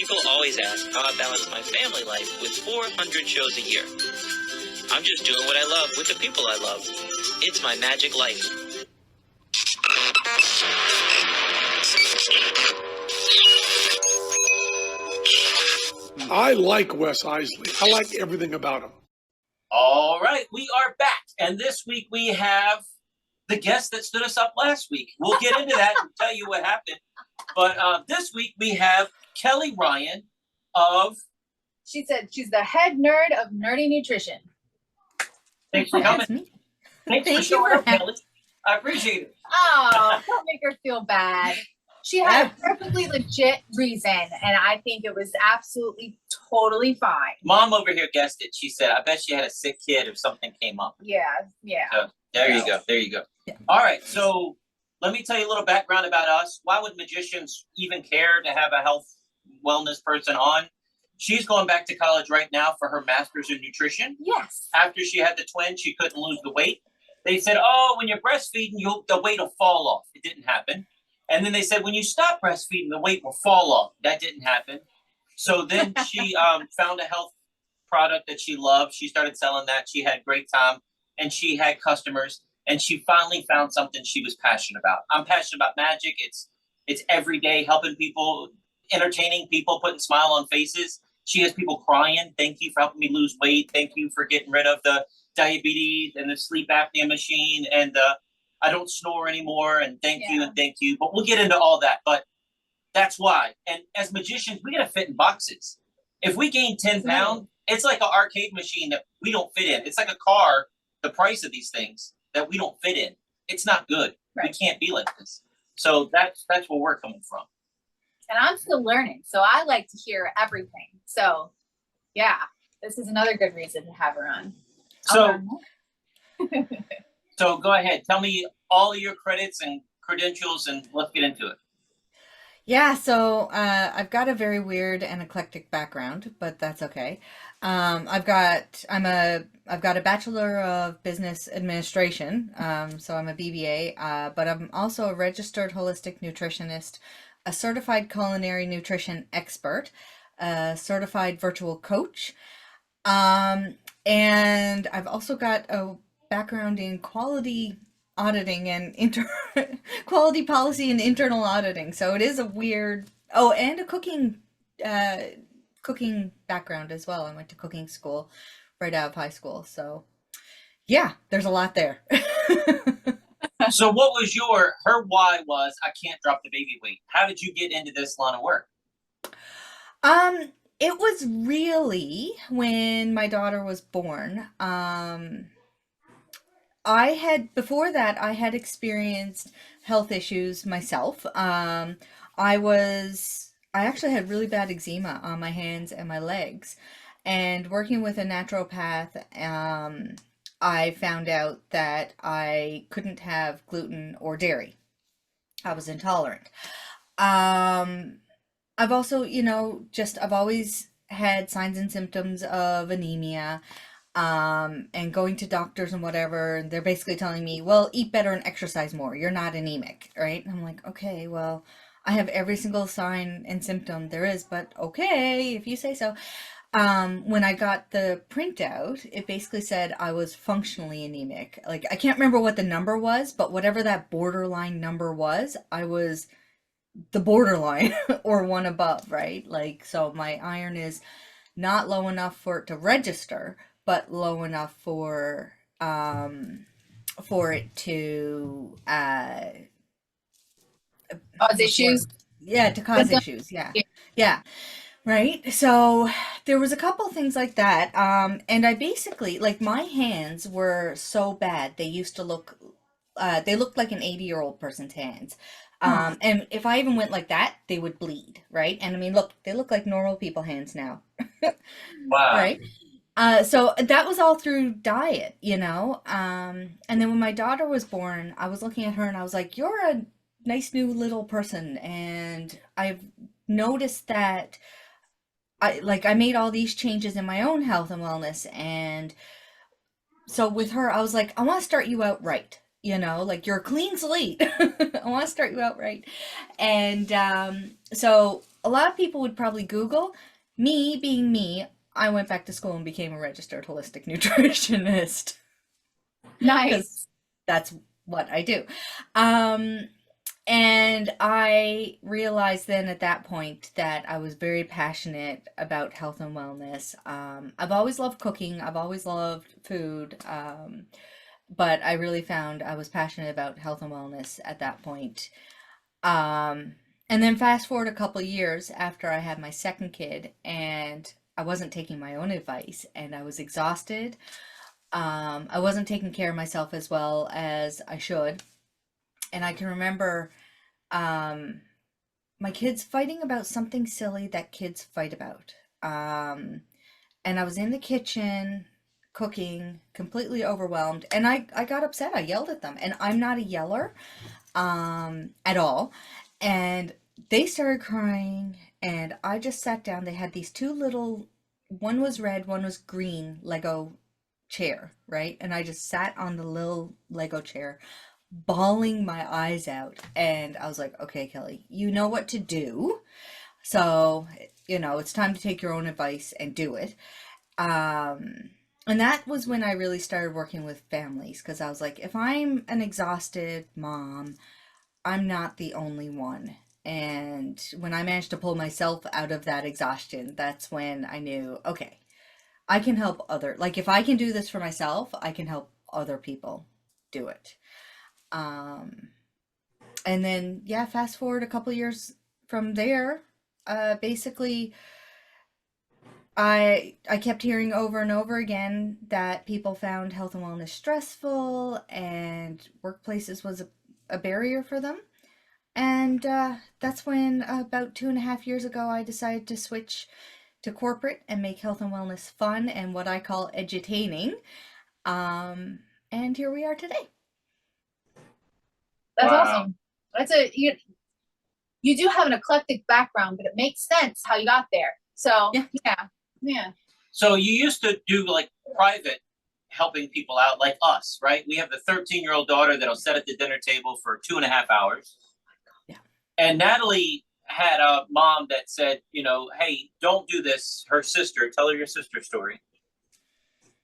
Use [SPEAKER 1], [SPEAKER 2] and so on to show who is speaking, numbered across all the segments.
[SPEAKER 1] People always ask how I balance my family life with 400 shows a year. I'm just doing what I love with the people I love. It's my magic life.
[SPEAKER 2] I like Wes Iseli. I like everything about him.
[SPEAKER 3] All right, we are back. And this week we have the guest that stood us up last week. We'll get into that and tell you what happened. But this week we have Kelly Ryan of...
[SPEAKER 4] She said she's the head nerd of Nerdy Nutrition.
[SPEAKER 3] Thanks for coming. Thanks for showing up, Kelly. I appreciate it.
[SPEAKER 4] Oh, don't make her feel bad. She had a perfectly legit reason, and I think it was absolutely totally fine.
[SPEAKER 3] Mom over here guessed it. She said, I bet she had a sick kid if something came up.
[SPEAKER 4] Yeah.
[SPEAKER 3] So, there you go. Yeah. All right, so let me tell you a little background about us. Why would magicians even care to have a health wellness person on? She's going back to college right now for her master's in nutrition.
[SPEAKER 4] Yes.
[SPEAKER 3] After she had the twins, she couldn't lose the weight. They said, oh, when you're breastfeeding, the weight will fall off. It didn't happen. And then they said, when you stop breastfeeding, the weight will fall off. That didn't happen. So then she found a health product that she loved. She started selling that. She had a great time, and she had customers. And she finally found something she was passionate about. I'm passionate about magic. It's every day helping people, entertaining people, putting smile on faces. She has people crying. Thank you for helping me lose weight. Thank you for getting rid of the diabetes and the sleep apnea machine and I don't snore anymore, and thank you. But we'll get into all that. But that's why. And as magicians, we got to fit in boxes. If we gain 10 pounds, it's like an arcade machine that we don't fit in. It's like a car, the price of these things that we don't fit in. It's not good. Right. We can't be like this. So that's where we're coming from.
[SPEAKER 4] And I'm still learning, so I like to hear everything. So, yeah, this is another good reason to have her on.
[SPEAKER 3] So go ahead. Tell me all of your credits and credentials, and let's get into it.
[SPEAKER 5] Yeah, so I've got a very weird and eclectic background, but that's okay. I've got a Bachelor of Business Administration, so I'm a BBA, but I'm also a registered holistic nutritionist, a certified culinary nutrition expert, a certified virtual coach, and I've also got a background in quality auditing and quality policy and internal auditing. So it is a weird, and a cooking background as well. I went to cooking school right out of high school. So yeah, there's a lot there.
[SPEAKER 3] So what was her why was, I can't drop the baby weight. How did you get into this line of work?
[SPEAKER 5] It was really when my daughter was born. Before that, I had experienced health issues myself. I actually had really bad eczema on my hands and my legs, and working with a naturopath, I found out that I couldn't have gluten or dairy. I was intolerant. I've also, I've always had signs and symptoms of anemia. And going to doctors and whatever, and they're basically telling me, well, eat better and exercise more. You're not anemic, right? And I'm like, okay, well, I have every single sign and symptom there is, but okay, if you say so. When I got the printout, it basically said I was functionally anemic. Like, I can't remember what the number was, but whatever that borderline number was, I was the borderline or one above, right? Like, so my iron is not low enough for it to register, but low enough for it to
[SPEAKER 4] cause issues.
[SPEAKER 5] Yeah, to cause issues. Yeah. Right. So there was a couple things like that. And I basically, like, my hands were so bad. They used to look, they looked like an 80-year-old person's hands. And if I even went like that, they would bleed. Right. And I mean, look, they look like normal people hands now.
[SPEAKER 3] Wow.
[SPEAKER 5] Right. So that was all through diet, and then when my daughter was born, I was looking at her and I was like, you're a nice new little person. And I've noticed that I made all these changes in my own health and wellness. And so with her, I was like, I want to start you out right. Like, you're a clean slate. I want to start you out right. And so a lot of people would probably Google. Me being me, I went back to school and became a registered holistic nutritionist because
[SPEAKER 4] Nice.
[SPEAKER 5] that's what I do. Um, and I realized then at that point that I was very passionate about health and wellness. I've always loved cooking, I've always loved food, but I really found I was passionate about health and wellness at that point. Um, and then fast forward a couple years after I had my second kid, and I wasn't taking my own advice, and I was exhausted. I wasn't taking care of myself as well as I should. And I can remember um, my kids fighting about something silly that kids fight about. And I was in the kitchen cooking, completely overwhelmed, and I got upset. I yelled at them, and I'm not a yeller at all. And they started crying, and I just sat down. They had these two little, one was red, one was green Lego chair, right? And I just sat on the little Lego chair, bawling my eyes out. And I was like, okay, Kelly, you know what to do. So, it's time to take your own advice and do it. Um, and that was when I really started working with families because I was like, if I'm an exhausted mom, I'm not the only one. And when I managed to pull myself out of that exhaustion, that's when I knew, okay, I can help like if I can do this for myself, I can help other people do it. Um, and then, yeah, fast forward a couple years from there, basically, I kept hearing over and over again that people found health and wellness stressful and workplaces was a barrier for them. And that's when about 2.5 years ago I decided to switch to corporate and make health and wellness fun and what I call edutaining. And here we are today.
[SPEAKER 4] That's
[SPEAKER 3] Wow.
[SPEAKER 4] awesome. You do have an eclectic background, but it makes sense how you got there. So yeah.
[SPEAKER 3] So you used to do like private helping people out like us, right? We have the 13-year-old daughter that'll sit at the dinner table for 2.5 hours.
[SPEAKER 5] Yeah.
[SPEAKER 3] And Natalie had a mom that said, hey, don't do this. Her sister, tell her your sister's story.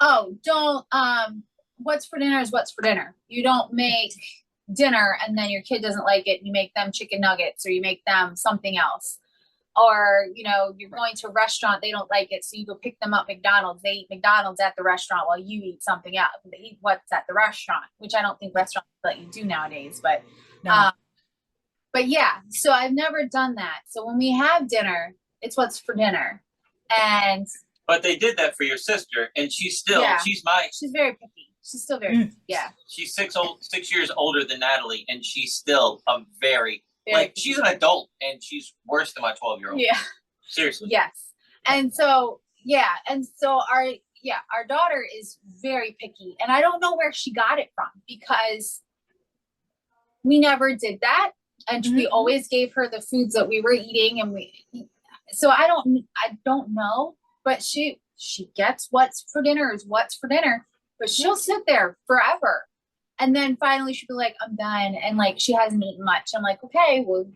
[SPEAKER 4] Oh, don't, what's for dinner is what's for dinner. You don't make dinner and then your kid doesn't like it. You make them chicken nuggets or you make them something else. Or, you're going to a restaurant, they don't like it. So you go pick them up McDonald's. They eat McDonald's at the restaurant while you eat something else. They eat what's at the restaurant, which I don't think restaurants let you do nowadays. But,
[SPEAKER 5] No.
[SPEAKER 4] but yeah, so I've never done that. So when we have dinner, it's what's for dinner. And
[SPEAKER 3] But they did that for your sister, and she's
[SPEAKER 4] she's very picky. She's still very picky. Yeah.
[SPEAKER 3] She's 6 years older than Natalie, and she's still a very she's an
[SPEAKER 4] picky.
[SPEAKER 3] adult, and she's worse than my 12-year-old.
[SPEAKER 4] Yeah.
[SPEAKER 3] Seriously.
[SPEAKER 4] Yes. And so our daughter is very picky, and I don't know where she got it from because we never did that, and we always gave her the foods that we were eating, and so I don't know, but she gets what's for dinner is what's for dinner, but she'll sit there forever. And then finally she'll be like, I'm done. And like, she hasn't eaten much. I'm like, okay, well,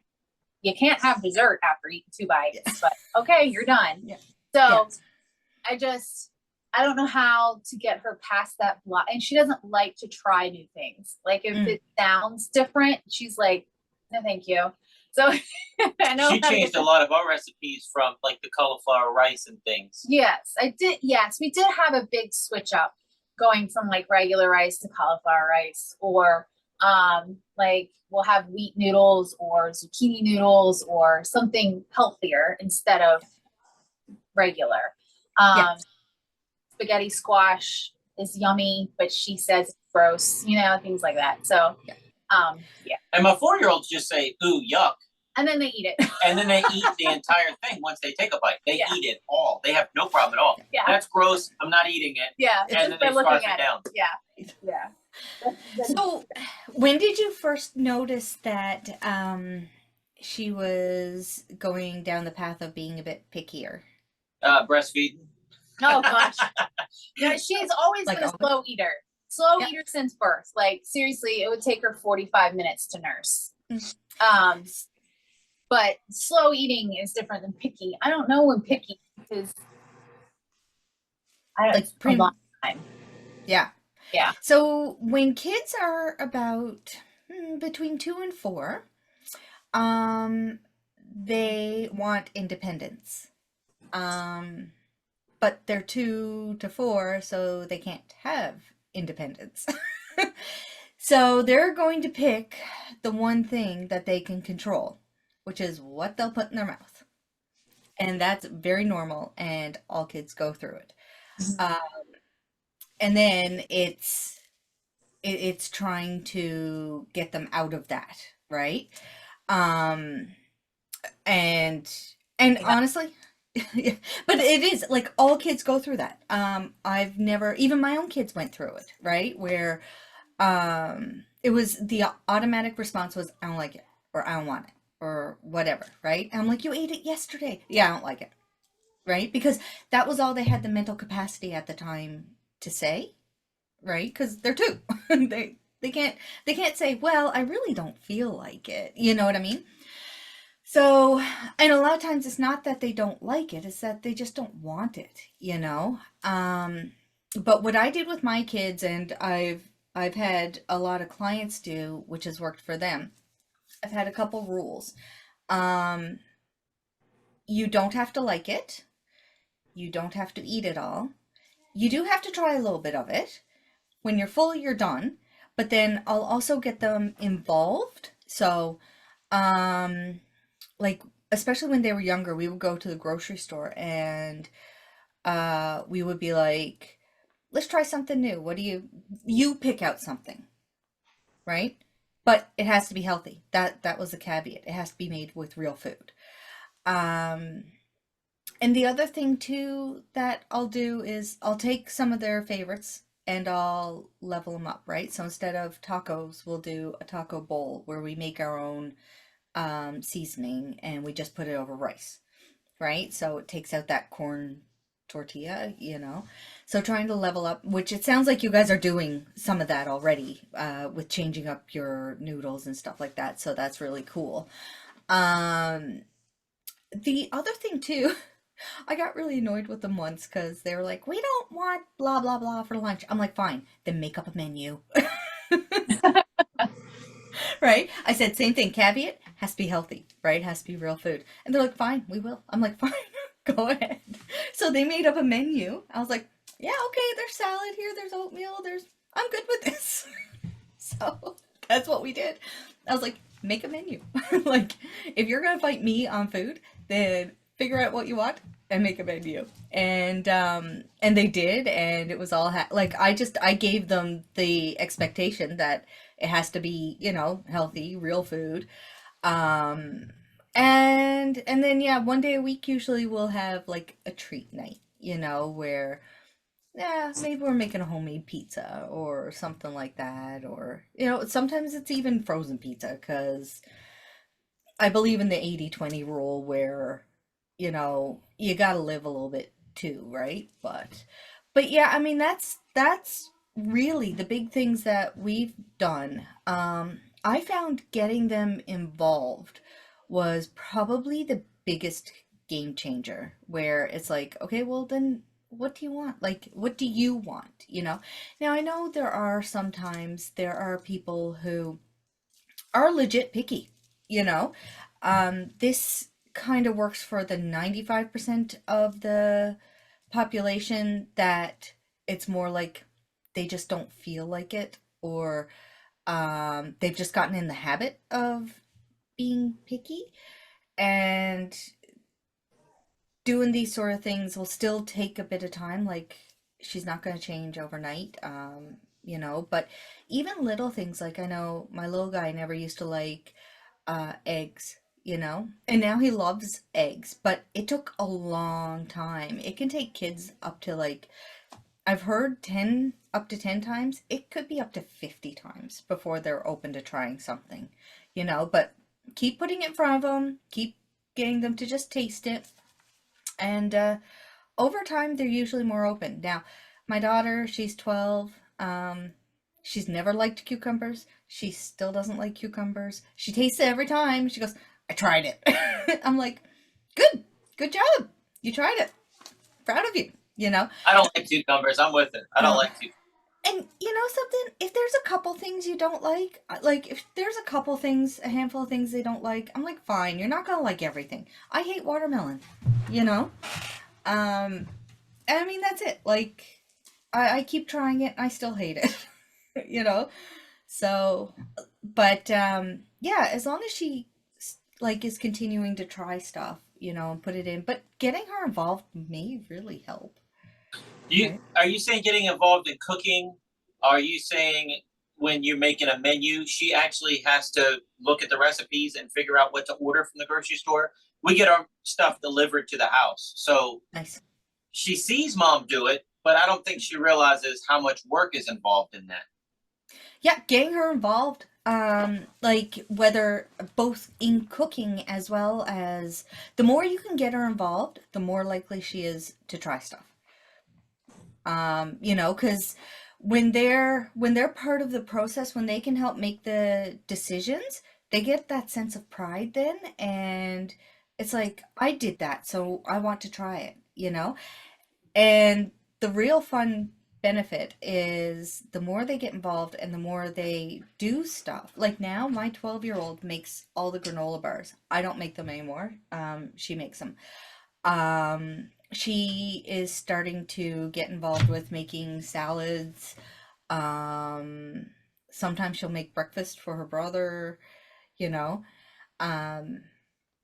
[SPEAKER 4] you can't have dessert after eating 2 bites, but okay, you're done.
[SPEAKER 5] Yeah.
[SPEAKER 4] So I don't know how to get her past that block. And she doesn't like to try new things. Like if it sounds different, she's like, no, thank you. So I know
[SPEAKER 3] she changed a lot of our recipes from like the cauliflower rice and things.
[SPEAKER 4] Yes, I did. Yes, we did have a big switch up going from like regular rice to cauliflower rice, or like we'll have wheat noodles or zucchini noodles or something healthier instead of regular. Spaghetti squash is yummy, but she says it's gross, things like that. So
[SPEAKER 3] And my 4-year-olds just say, ooh, yuck.
[SPEAKER 4] And then they eat it.
[SPEAKER 3] And then they eat the entire thing once they take a bite. They eat it all. They have no problem at all.
[SPEAKER 4] Yeah.
[SPEAKER 3] That's gross. I'm not eating it.
[SPEAKER 4] Yeah.
[SPEAKER 3] And then they scarf it down.
[SPEAKER 4] Yeah. Yeah.
[SPEAKER 5] So, when did you first notice that she was going down the path of being a bit pickier?
[SPEAKER 3] Breastfeeding.
[SPEAKER 4] Oh gosh. Yeah, she's always been a slow eater. Slow eater since birth. Like seriously, it would take her 45 minutes to nurse. But slow eating is different than picky. I don't know when picky is. I don't,
[SPEAKER 5] Like
[SPEAKER 4] it's a long time.
[SPEAKER 5] yeah.
[SPEAKER 4] Yeah.
[SPEAKER 5] So when kids are about between 2 and 4, um, they want independence. Um, but they're 2 to 4, so they can't have independence. So they're going to pick the one thing that they can control, which is what they'll put in their mouth. And that's very normal, and all kids go through it. Uh, and then it's trying to get them out of that, right? Um, and and
[SPEAKER 4] Yeah.
[SPEAKER 5] honestly, yeah, but it is like all kids go through that. I've never, even my own kids went through it, right? Where it was the automatic response was, I don't like it, or I don't want it, or whatever, right? And I'm like, you ate it yesterday. Yeah, I don't like it, right? Because that was all they had the mental capacity at the time to say, right? Because they're two. They can't they can't say, well, I really don't feel like it. You know what I mean? So, and a lot of times it's not that they don't like it, it's that they just don't want it, you know? But what I did with my kids, and I've had a lot of clients do, which has worked for them. I've had a couple rules. Um, you don't have to like it. You don't have to eat it all. You do have to try a little bit of it. When you're full, you're done. But then I'll also get them involved. So, um, like especially when they were younger, we would go to the grocery store and we would be like, let's try something new. What do you pick out something, right? But it has to be healthy. That was the caveat. It has to be made with real food. Um, and the other thing too that I'll do is I'll take some of their favorites and I'll level them up, right? So instead of tacos, we'll do a taco bowl where we make our own seasoning and we just put it over rice, right? So it takes out that corn tortilla, you know. So trying to level up, which it sounds like you guys are doing some of that already, with changing up your noodles and stuff like that. So that's really cool. Um, the other thing too, I got really annoyed with them once because they were like, "We don't want blah blah blah for lunch." I'm like, "Fine, then make up a menu." Right? I said same thing. Caveat has to be healthy, right? Has to be real food. And they're like, fine, we will. I'm like, fine, go ahead. So they made up a menu. I was like, yeah, okay, there's salad here, there's oatmeal, I'm good with this. So that's what we did. I was like, make a menu. Like, if you're gonna fight me on food, then figure out what you want and make a menu. And they did, and it was all like I gave them the expectation that it has to be, healthy, real food. Um, and then yeah, one day a week usually we'll have like a treat night, where yeah, maybe we're making a homemade pizza or something like that, or sometimes it's even frozen pizza because I believe in the 80/20 rule where you got to live a little bit too, right? But yeah, I mean that's really the big things that we've done. I found getting them involved was probably the biggest game changer, where it's like, okay, well then what do you want? Like, what do you want? Now I know sometimes there are people who are legit picky, you know. This kind of works for the 95% of the population that it's more like they just don't feel like it, or they've just gotten in the habit of being picky, and doing these sort of things will still take a bit of time. Like, she's not going to change overnight, but even little things, like I know my little guy never used to like eggs, and now he loves eggs, but it took a long time. It can take kids up to, like, I've heard 10, up to 10 times. It could be up to 50 times before they're open to trying something, but keep putting it in front of them, keep getting them to just taste it, and over time they're usually more open. Now, my daughter, she's 12. She's never liked cucumbers. She still doesn't like cucumbers. She tastes it every time. She goes, I tried it. I'm like, good job. You tried it. Proud of you, you know?
[SPEAKER 3] I don't like cucumbers. I'm with it. I don't
[SPEAKER 5] No.
[SPEAKER 3] like cucumbers.
[SPEAKER 5] And you know something? If there's a couple things you don't like if there's a couple things, a handful of things they don't like, I'm like, fine, you're not gonna like everything. I hate watermelon, you know? I mean, that's it. Like, I keep trying it, I still hate it, you know? So, but, yeah, as long as she, like, is continuing to try stuff, you know, and put it in, but getting her involved may really help. Right.
[SPEAKER 3] Are you saying getting involved in cooking? Are you saying when you're making a menu, she actually has to look at the recipes and figure out what to order from the grocery store? We get our stuff delivered to the house. So
[SPEAKER 5] Nice.
[SPEAKER 3] she sees mom do it, but I don't think she realizes how much work is involved in that.
[SPEAKER 5] Yeah, getting her involved, like whether both in cooking as well as the more you can get her involved, the more likely she is to try stuff. You know, because when they're part of the process, when they can help make the decisions, they get that sense of pride then, and it's like, I did that, so I want to try it, you know? And the real fun benefit is the more they get involved and the more they do stuff. Like now, my 12-year-old makes all the granola bars. I don't make them anymore. She makes them. She is starting to get involved with making salads. Um, Sometimes she'll make breakfast for her brother, you know. Um,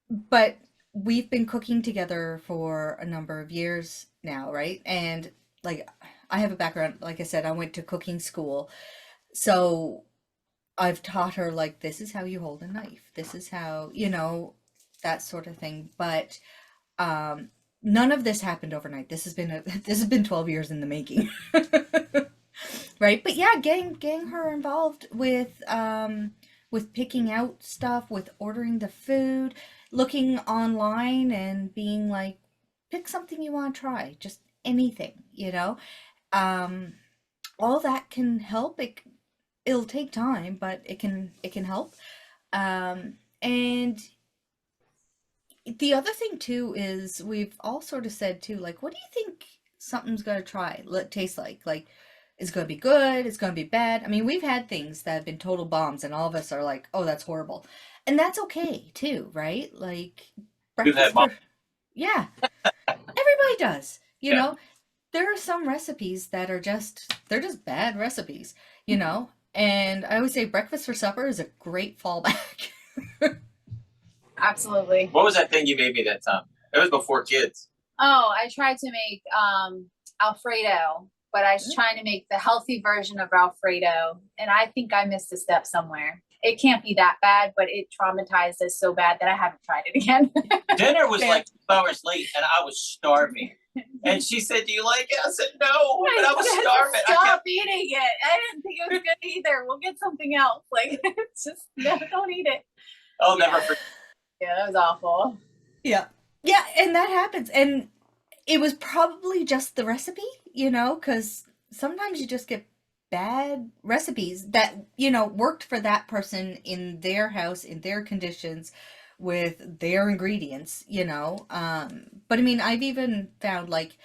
[SPEAKER 5] but we've been cooking together for a number of years now, right? And like, I have a background, like I said, I went to cooking school. So I've taught her, like, this is how you hold a knife. This is how, you know, that sort of thing. But um, none of this happened overnight. This has been 12 years in the making. Right? But yeah, getting her involved with picking out stuff, with ordering the food, looking online and being like, pick something you want to try, just anything, you know? Um, all that can help. It'll take time, but it can help. And the other thing too is we've all sort of said too, like, what do you think something's gonna taste like? Like, it's gonna be good, it's gonna be bad. I mean, we've had things that have been total bombs, and all of us are like, oh, that's horrible. And that's okay too, right? Like,
[SPEAKER 3] You've had
[SPEAKER 5] breakfast
[SPEAKER 3] mom.
[SPEAKER 5] for, yeah, everybody does, you
[SPEAKER 3] Yeah.
[SPEAKER 5] know? There are some recipes that they're just bad recipes, you know? And I always say breakfast for supper is a great fallback.
[SPEAKER 4] Absolutely.
[SPEAKER 3] What was that thing you made me that time? It was before kids.
[SPEAKER 4] Oh, I tried to make Alfredo, but I was trying to make the healthy version of Alfredo, and I think I missed a step somewhere. It can't be that bad, but it traumatized us so bad that I haven't tried it again.
[SPEAKER 3] Dinner was
[SPEAKER 5] Yeah.
[SPEAKER 3] like 2 hours late, and I was starving. And she said, "Do you like it?" I said, "No," but I was
[SPEAKER 4] said,
[SPEAKER 3] starving. I
[SPEAKER 4] Stop
[SPEAKER 3] kept
[SPEAKER 4] eating it. I didn't think it was good either. We'll get something else. Like, it's just no, don't eat it.
[SPEAKER 3] I'll never forget.
[SPEAKER 4] Yeah, that was awful.
[SPEAKER 5] Yeah. Yeah, and that happens. And it was probably just the recipe, you know, because sometimes you just get bad recipes that, you know, worked for that person in their house, in their conditions, with their ingredients, you know. But I mean, I've even found, like,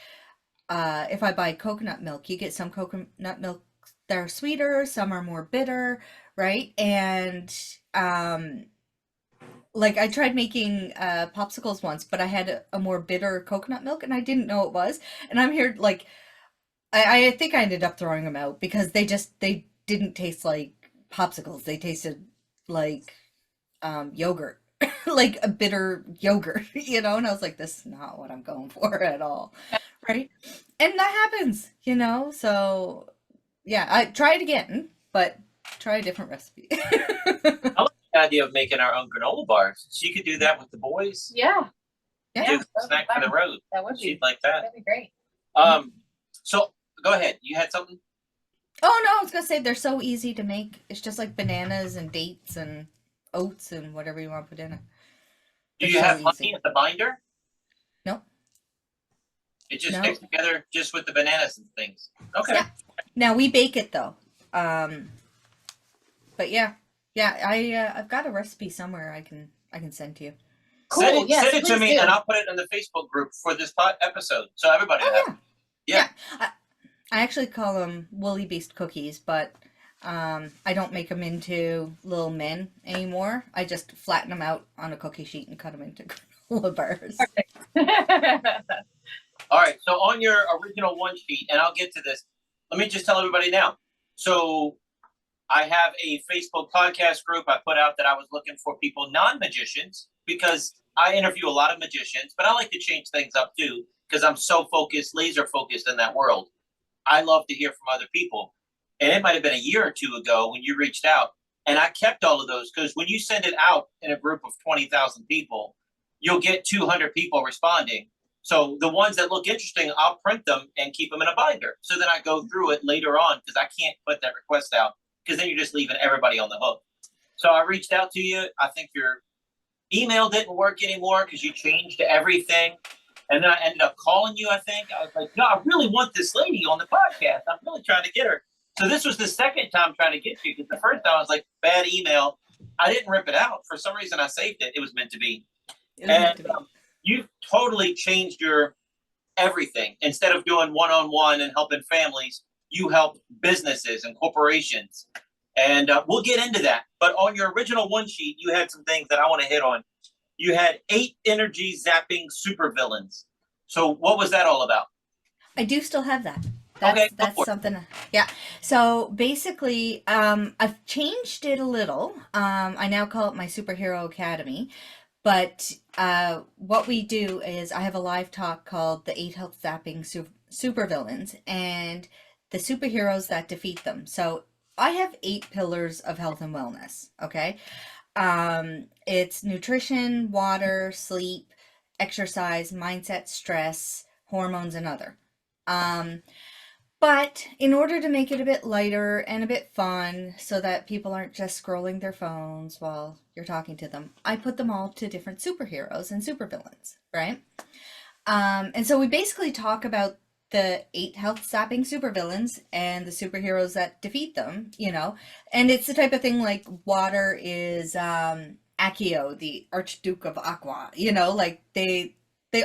[SPEAKER 5] if I buy coconut milk, you get some coconut milk that are sweeter, some are more bitter, right? And like, I tried making popsicles once, but I had a more bitter coconut milk, and I didn't know it was. And I'm here, like, I think I ended up throwing them out because they didn't taste like popsicles. They tasted like yogurt, like a bitter yogurt, you know. And I was like, this is not what I'm going for at all, right? And that happens, you know. So yeah, I try it again, but try a different recipe.
[SPEAKER 3] I like the idea of making our own granola bars. She could do that with the boys.
[SPEAKER 4] Yeah,
[SPEAKER 5] Yeah.
[SPEAKER 3] Do a snack for the road.
[SPEAKER 4] that would be
[SPEAKER 3] She'd like that.
[SPEAKER 4] that'd be great.
[SPEAKER 3] So go ahead. You had something?
[SPEAKER 5] Oh no, I was gonna say they're so easy to make. It's just like bananas and dates and oats and whatever you want to put in it.
[SPEAKER 3] Do
[SPEAKER 5] They're
[SPEAKER 3] you
[SPEAKER 5] so
[SPEAKER 3] have honey
[SPEAKER 5] easy.
[SPEAKER 3] at the binder?
[SPEAKER 5] No.
[SPEAKER 3] It just
[SPEAKER 5] No.
[SPEAKER 3] sticks together just with the bananas and things. Okay.
[SPEAKER 5] Yeah. Now we bake it though. But yeah, I've got a recipe somewhere I I can send to you.
[SPEAKER 4] Cool. Yes,
[SPEAKER 3] send it to
[SPEAKER 4] please
[SPEAKER 3] me,
[SPEAKER 4] do.
[SPEAKER 3] and I'll put it in the Facebook group for this episode, so everybody will have it.
[SPEAKER 5] Yeah. I actually call them Woolly Beast cookies, but I don't make them into little men anymore. I just flatten them out on a cookie sheet and cut them into granola bars.
[SPEAKER 3] All right, so on your original one sheet, and I'll get to this, let me just tell everybody now. So I have a Facebook podcast group. I put out that I was looking for people, non-magicians, because I interview a lot of magicians, but I like to change things up too, because I'm so focused, laser focused in that world. I love to hear from other people. And it might have been a year or two ago when you reached out, and I kept all of those, because when you send it out in a group of 20,000 people, you'll get 200 people responding. So the ones that look interesting, I'll print them and keep them in a binder. So then I go through it later on, because I can't put that request out, because then you're just leaving everybody on the hook. So I reached out to you. I think your email didn't work anymore because you changed everything. And then I ended up calling you, I think. I was like, no, I really want this lady on the podcast. I'm really trying to get her. So this was the second time trying to get you, because the first time I was like, bad email. I didn't rip it out. For some reason, I saved it. It was meant to be. And you've totally changed your everything. Instead of doing one-on-one and helping families, you help businesses and corporations. And we'll get into that. But on your original one sheet, you had some things that I want to hit on. You had 8 energy zapping supervillains. So what was that all about?
[SPEAKER 5] I do still have that. That's something. Yeah. So basically, I've changed it a little. I now call it my Superhero Academy. But what we do is I have a live talk called the 8 Health Zapping Supervillains and the superheroes that defeat them. So I have 8 pillars of health and wellness. Okay. It's nutrition, water, sleep, exercise, mindset, stress, hormones, and other. But in order to make it a bit lighter and a bit fun so that people aren't just scrolling their phones while you're talking to them, I put them all to different superheroes and supervillains, right? And so we basically talk about the 8 health sapping supervillains and the superheroes that defeat them, you know? And it's the type of thing like water is Accio, the Archduke of Aqua, you know, like they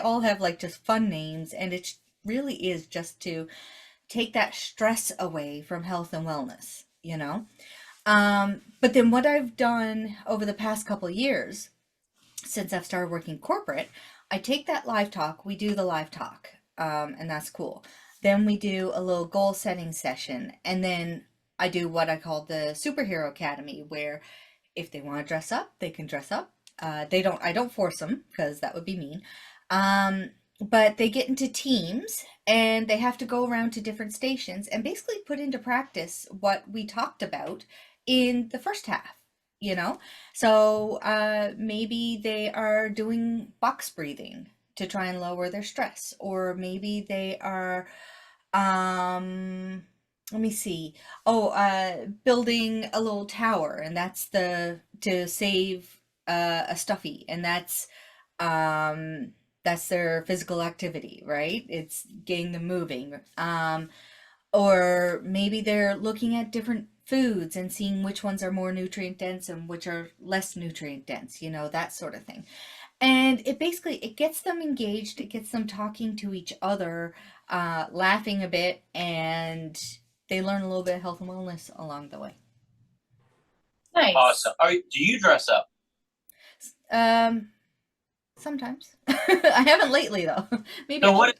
[SPEAKER 5] all have like just fun names, and it really is just to take that stress away from health and wellness, you know? But then what I've done over the past couple of years, since I've started working corporate, I take that live talk, we do the live talk, and that's cool. Then we do a little goal setting session, and then I do what I call the Superhero Academy, where if they want to dress up, they can dress up. I don't force them, because that would be mean. But they get into teams and they have to go around to different stations and basically put into practice what we talked about in the first half, you know? So maybe they are doing box breathing to try and lower their stress, or maybe they are, let me see. Building a little tower, and that's to save a stuffy, and that's their physical activity, right? It's getting them moving. Or maybe they're looking at different foods and seeing which ones are more nutrient dense and which are less nutrient dense, you know, that sort of thing. And it gets them engaged, it gets them talking to each other, laughing a bit, and they learn a little bit of health and wellness along the way.
[SPEAKER 4] Nice.
[SPEAKER 3] Awesome. Do you dress up?
[SPEAKER 5] Sometimes. I haven't lately though. Maybe.
[SPEAKER 3] So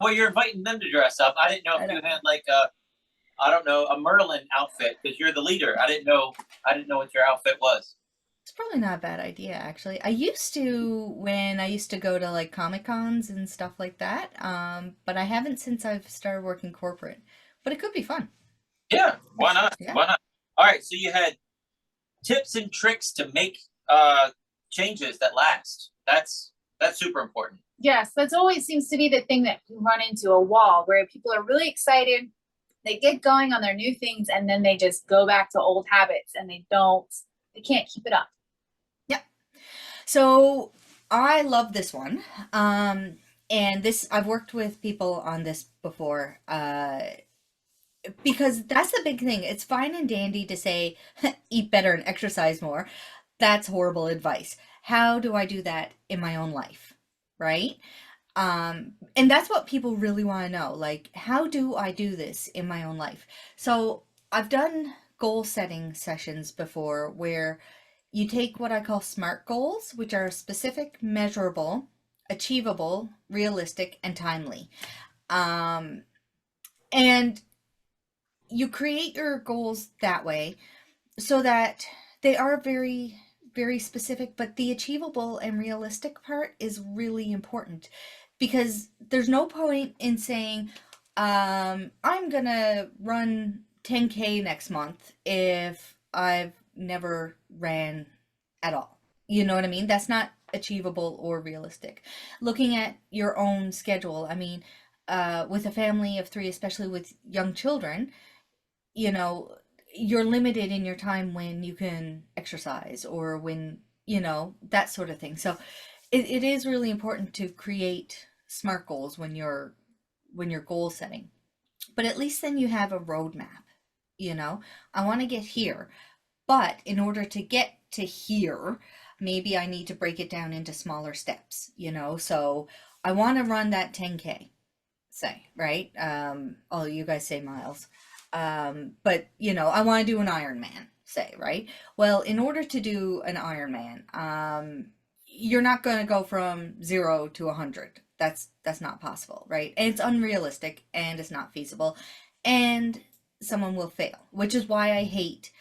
[SPEAKER 3] well, you're inviting them to dress up. I didn't know if you had like a Merlin outfit, because you're the leader. I didn't know what your outfit was.
[SPEAKER 5] It's probably not a bad idea, actually. I used to, when I used to go to like Comic Cons and stuff like that, but I haven't since I've started working corporate. But it could be fun.
[SPEAKER 3] Yeah, why not?
[SPEAKER 5] Yeah.
[SPEAKER 3] Why not? All right, so you had tips and tricks to make changes that last. That's super important.
[SPEAKER 4] Yes, that's always seems to be the thing that you run into a wall where people are really excited, they get going on their new things, and then they just go back to old habits and they can't keep it up.
[SPEAKER 5] Yeah. So I love this one. And I've worked with people on this before, because that's the big thing. It's fine and dandy to say, eat better and exercise more. That's horrible advice. how do I do that in my own life, right? And that's what people really want to know. Like, how do I do this in my own life? So I've done goal setting sessions before where you take what I call SMART goals, which are specific, measurable, achievable, realistic, and timely. Um, and you create your goals that way so that they are very, very specific, but the achievable and realistic part is really important because there's no point in saying, I'm gonna run 10K next month if I've never ran at all. You know what I mean? That's not achievable or realistic. Looking at your own schedule, I mean, with a family of three, especially with young children, you know, you're limited in your time when you can exercise or when, that sort of thing. So it is really important to create SMART goals when you're goal setting. But at least then you have a roadmap, you know. I want to get here, but in order to get to here, maybe I need to break it down into smaller steps, So I want to run that 10K, say, right? Oh, you guys say miles. But I want to do an Ironman, say, right? Well, in order to do an Ironman, you're not going to go from 0 to 100. That's not possible, right? And it's unrealistic and it's not feasible, and someone will fail, which is why I hate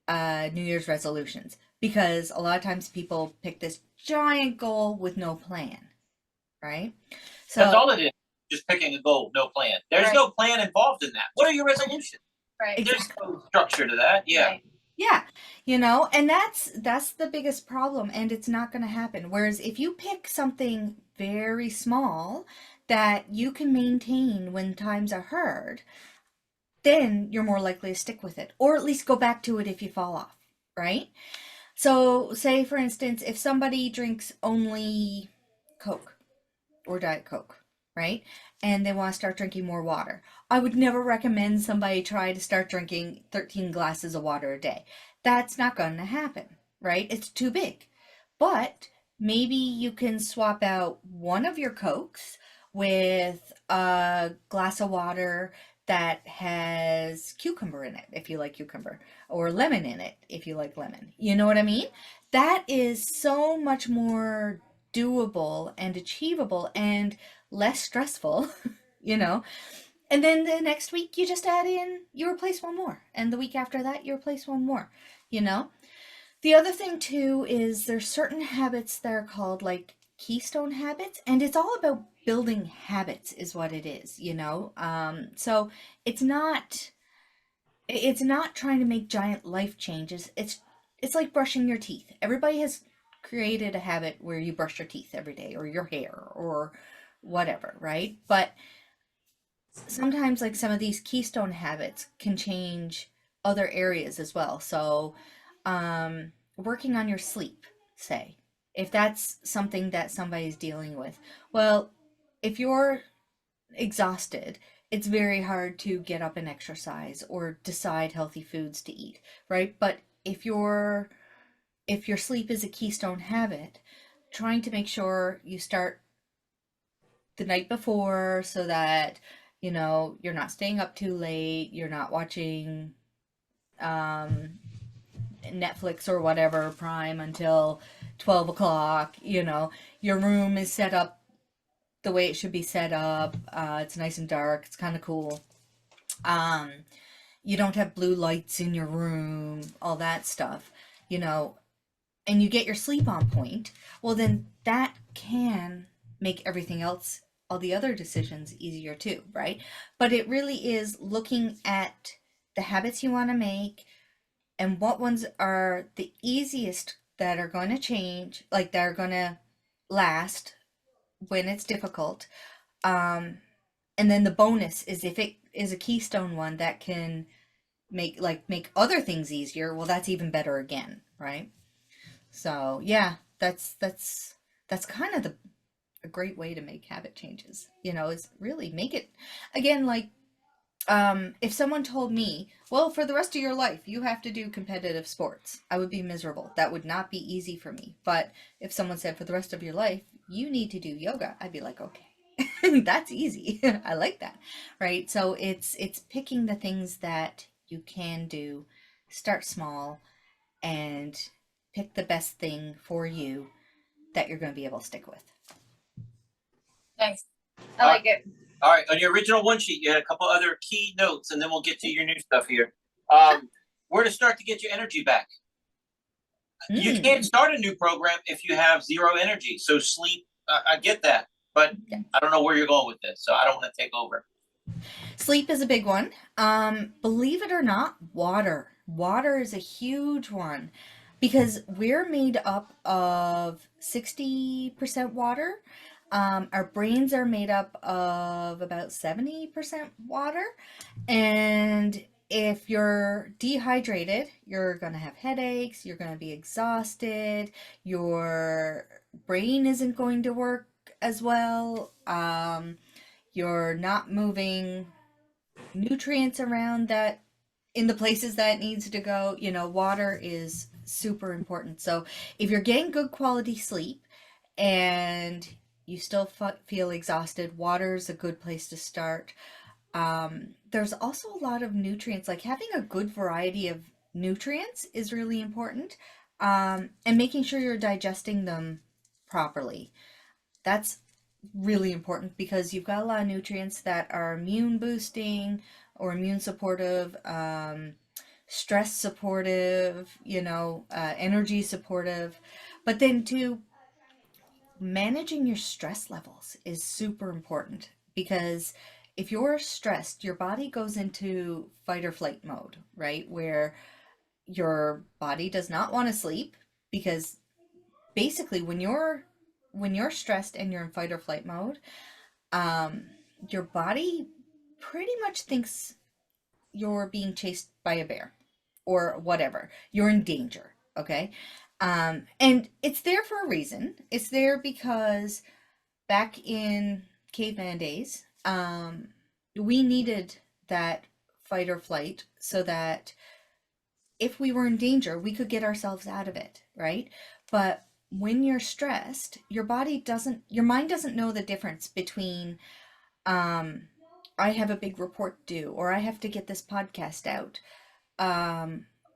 [SPEAKER 5] New Year's resolutions, because a lot of times people pick this giant goal with no plan, right?
[SPEAKER 3] That's
[SPEAKER 5] So
[SPEAKER 3] all it is. Just picking a goal, no plan. There's
[SPEAKER 4] Right.
[SPEAKER 3] no plan involved in that. What are your resolutions?
[SPEAKER 4] Right.
[SPEAKER 3] There's no structure to that. Yeah.
[SPEAKER 4] Right.
[SPEAKER 5] yeah, and that's the biggest problem, and it's not going to happen. Whereas if you pick something very small that you can maintain when times are hard, then you're more likely to stick with it, or at least go back to it if you fall off, right? So, say for instance, if somebody drinks only Coke or Diet Coke, right? And they want to start drinking more water. I would never recommend somebody try to start drinking 13 glasses of water a day. That's not going to happen, right? It's too big. But maybe you can swap out one of your Cokes with a glass of water that has cucumber in it, if you like cucumber, or lemon in it, if you like lemon. You know what I mean? That is so much more doable and achievable and less stressful, you know. And then the next week you just add in, you replace one more. And the week after that, you replace one more, you know. The other thing too is there's certain habits that are called like keystone habits, and it's all about building habits is what it is, you know. So it's not it's not trying to make giant life changes. It's like brushing your teeth. Everybody has created a habit where you brush your teeth every day or your hair or whatever, right? But sometimes like some of these keystone habits can change other areas as well. So working on your sleep, say, if that's something that somebody's dealing with. Well, if you're exhausted, it's very hard to get up and exercise or decide healthy foods to eat, right? But if your sleep is a keystone habit, trying to make sure you start the night before so that you're not staying up too late, you're not watching Netflix or whatever Prime until 12 o'clock. Your room is set up the way it should be set up. It's nice and dark, it's kind of cool. um you don't have blue lights in your room, all that stuff, you know and you get your sleep on point, well, then that can make everything else, all the other decisions, easier too, right? But it really is looking at the habits you want to make and what ones are the easiest that are going to change, like that are going to last when it's difficult. And then the bonus is if it is a keystone one that can make other things easier, well, that's even better again, right? So yeah, that's kind of a great way to make habit changes. Is really make it again like If someone told me, well, for the rest of your life, you have to do competitive sports, I would be miserable. That would not be easy for me. But if someone said, for the rest of your life, you need to do yoga, I'd be like, okay, that's easy. I like that. Right. So it's picking the things that you can do, start small, and pick the best thing for you that you're going to be able to stick with.
[SPEAKER 4] Nice. I like it.
[SPEAKER 3] All right, on your original one sheet, you had a couple other key notes, and then we'll get to your new stuff here. Where to start to get your energy back. You can't start a new program if you have zero energy. So sleep, I get that, but I don't know where you're going with this, so I don't want to take over.
[SPEAKER 5] Sleep is a big one. Believe it or not, water. Water is a huge one because we're made up of 60% water. Our brains are made up of about 70% water. And if you're dehydrated, you're going to have headaches, you're going to be exhausted, your brain isn't going to work as well. You're not moving nutrients around that in the places that it needs to go. You know, water is super important. So if you're getting good quality sleep and you still feel exhausted, water is a good place to start. There's also a lot of nutrients, like having a good variety of nutrients is really important, and making sure you're digesting them properly. That's really important because you've got a lot of nutrients that are immune boosting or immune supportive, stress supportive, energy supportive. But then too, managing your stress levels is super important because if you're stressed, your body goes into fight or flight mode, right? Where your body does not want to sleep because basically when you're stressed and you're in fight or flight mode, your body pretty much thinks you're being chased by a bear or whatever. You're in danger, okay? And it's there for a reason. It's there because back in caveman days, we needed that fight or flight so that if we were in danger, we could get ourselves out of it, right? But when you're stressed, your mind doesn't know the difference between, I have a big report due, or I have to get this podcast out,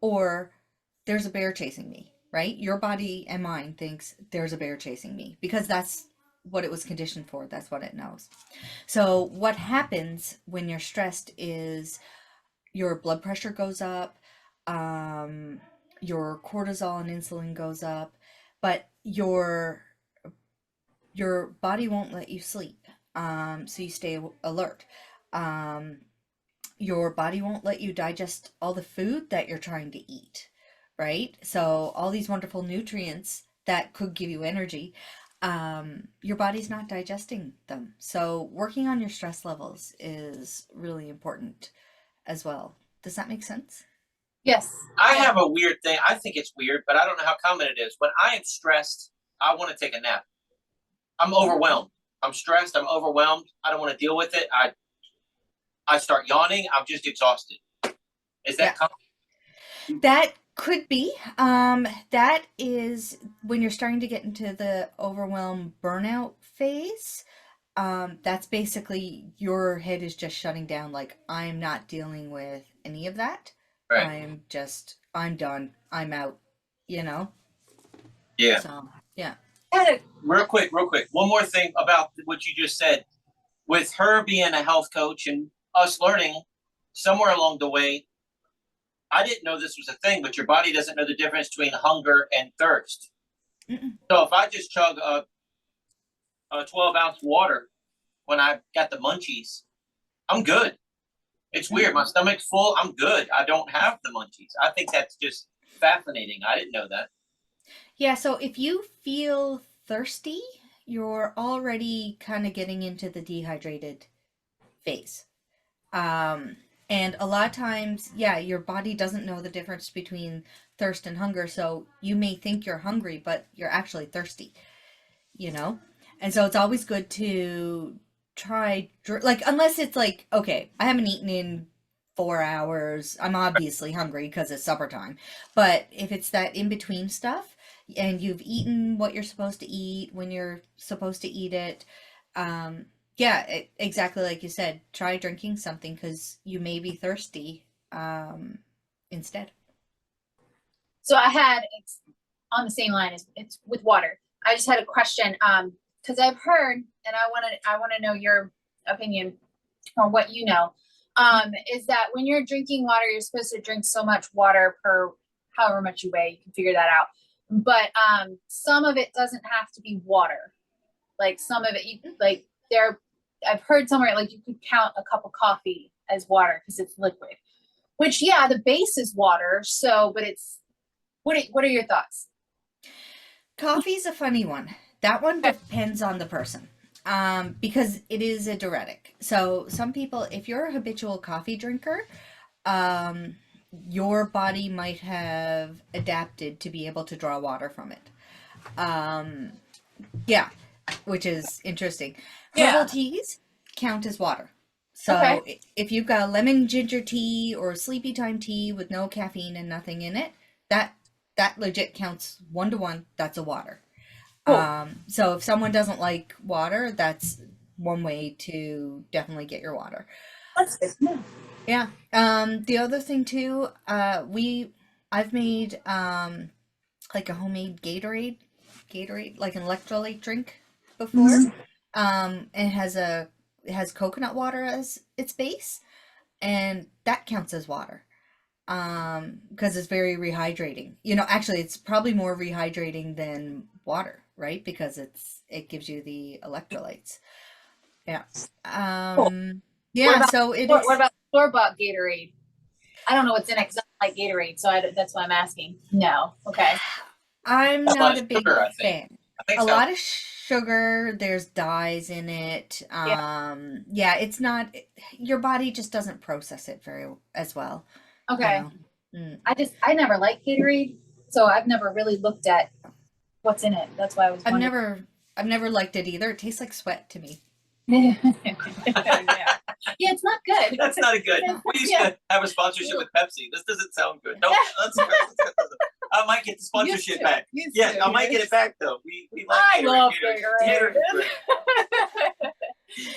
[SPEAKER 5] or there's a bear chasing me, right? Your body and mind thinks there's a bear chasing me because that's what it was conditioned for. That's what it knows. So what happens when you're stressed is your blood pressure goes up, your cortisol and insulin goes up, but your body won't let you sleep. So you stay alert. Your body won't let you digest all the food that you're trying to eat, right? So all these wonderful nutrients that could give you energy, your body's not digesting them. So working on your stress levels is really important as well. Does that make sense?
[SPEAKER 4] Yes.
[SPEAKER 3] I have a weird thing. I think it's weird, but I don't know how common it is. When I am stressed, I want to take a nap. I'm overwhelmed. I'm stressed. I'm overwhelmed. I don't want to deal with it. I start yawning. I'm just exhausted. Is that common?
[SPEAKER 5] That could be. That is when you're starting to get into the overwhelm burnout phase. That's basically your head is just shutting down. Like, I'm not dealing with any of that.
[SPEAKER 3] Right.
[SPEAKER 5] I'm done. I'm out,
[SPEAKER 3] Yeah.
[SPEAKER 5] So, yeah.
[SPEAKER 3] Real quick. One more thing about what you just said. With her being a health coach and us learning somewhere along the way, I didn't know this was a thing, but your body doesn't know the difference between hunger and thirst.
[SPEAKER 5] Mm-mm.
[SPEAKER 3] So if I just chug a 12-ounce water when I got the munchies, I'm good. It's weird. My stomach's full. I'm good. I don't have the munchies. I think that's just fascinating. I didn't know that.
[SPEAKER 5] Yeah, so if you feel thirsty, you're already kind of getting into the dehydrated phase. And a lot of times, yeah, your body doesn't know the difference between thirst and hunger, so you may think you're hungry, but you're actually thirsty, you know? And so it's always good to try like unless it's like, okay, I haven't eaten in 4 hours. I'm obviously hungry because it's supper time. But if it's that in between stuff and you've eaten what you're supposed to eat when you're supposed to eat it, yeah, exactly like you said, try drinking something because you may be thirsty instead.
[SPEAKER 4] So I had, it's on the same line as it's with water. I just had a question, because I've heard, and I want to know your opinion or what you know, is that when you're drinking water, you're supposed to drink so much water per however much you weigh. You can figure that out. But some of it doesn't have to be water. Like some of it, you like there. I've heard somewhere like you could count a cup of coffee as water because it's liquid. Which yeah, the base is water. So, but it's what are your thoughts?
[SPEAKER 5] Coffee's a funny one. That one depends on the person. Because it is a diuretic. So some people, if you're a habitual coffee drinker, your body might have adapted to be able to draw water from it. Yeah, which is interesting.
[SPEAKER 4] Yeah.
[SPEAKER 5] Herbal teas count as water. So
[SPEAKER 4] Okay.
[SPEAKER 5] if you've got a lemon ginger tea or sleepy time tea with no caffeine and nothing in it, that legit counts 1 to 1. That's a water.
[SPEAKER 4] Cool.
[SPEAKER 5] So if someone doesn't like water, that's one way to definitely get your water.
[SPEAKER 4] That's good.
[SPEAKER 5] Yeah. The other thing too, I've made like a homemade Gatorade, like an electrolyte drink before.
[SPEAKER 4] Mhm.
[SPEAKER 5] It has coconut water as its base, and that counts as water. Because it's very rehydrating. Actually, it's probably more rehydrating than water, right? Because it gives you the electrolytes. Yeah.
[SPEAKER 4] Cool. What
[SPEAKER 5] Yeah,
[SPEAKER 4] about
[SPEAKER 5] so it
[SPEAKER 4] what
[SPEAKER 5] is.
[SPEAKER 4] about store-bought Gatorade? I don't know what's in it because I don't like Gatorade, so that's why I'm asking. No. Okay.
[SPEAKER 5] I'm
[SPEAKER 3] A lot
[SPEAKER 5] not a
[SPEAKER 3] of
[SPEAKER 5] big
[SPEAKER 3] sugar, I think.
[SPEAKER 5] fan.
[SPEAKER 3] I think
[SPEAKER 5] A
[SPEAKER 3] so.
[SPEAKER 5] lot of sugar, there's dyes in it.
[SPEAKER 4] Yeah.
[SPEAKER 5] Yeah, it's not, your body just doesn't process it very as well, you
[SPEAKER 4] Okay.
[SPEAKER 5] know. Mm.
[SPEAKER 4] I never liked Gatorade, so I've never really looked at what's in it. That's why I was
[SPEAKER 5] I've
[SPEAKER 4] wondering.
[SPEAKER 5] never I've never liked it either. It tastes like sweat to me.
[SPEAKER 4] Yeah. Yeah, it's not good.
[SPEAKER 3] That's not a good. We used
[SPEAKER 4] Yeah.
[SPEAKER 3] to have a sponsorship with Pepsi. This doesn't sound good. No, I might get the sponsorship back. Yeah, I might get it back though. We like
[SPEAKER 4] I
[SPEAKER 3] Gatorade.
[SPEAKER 4] love
[SPEAKER 3] Gatorade.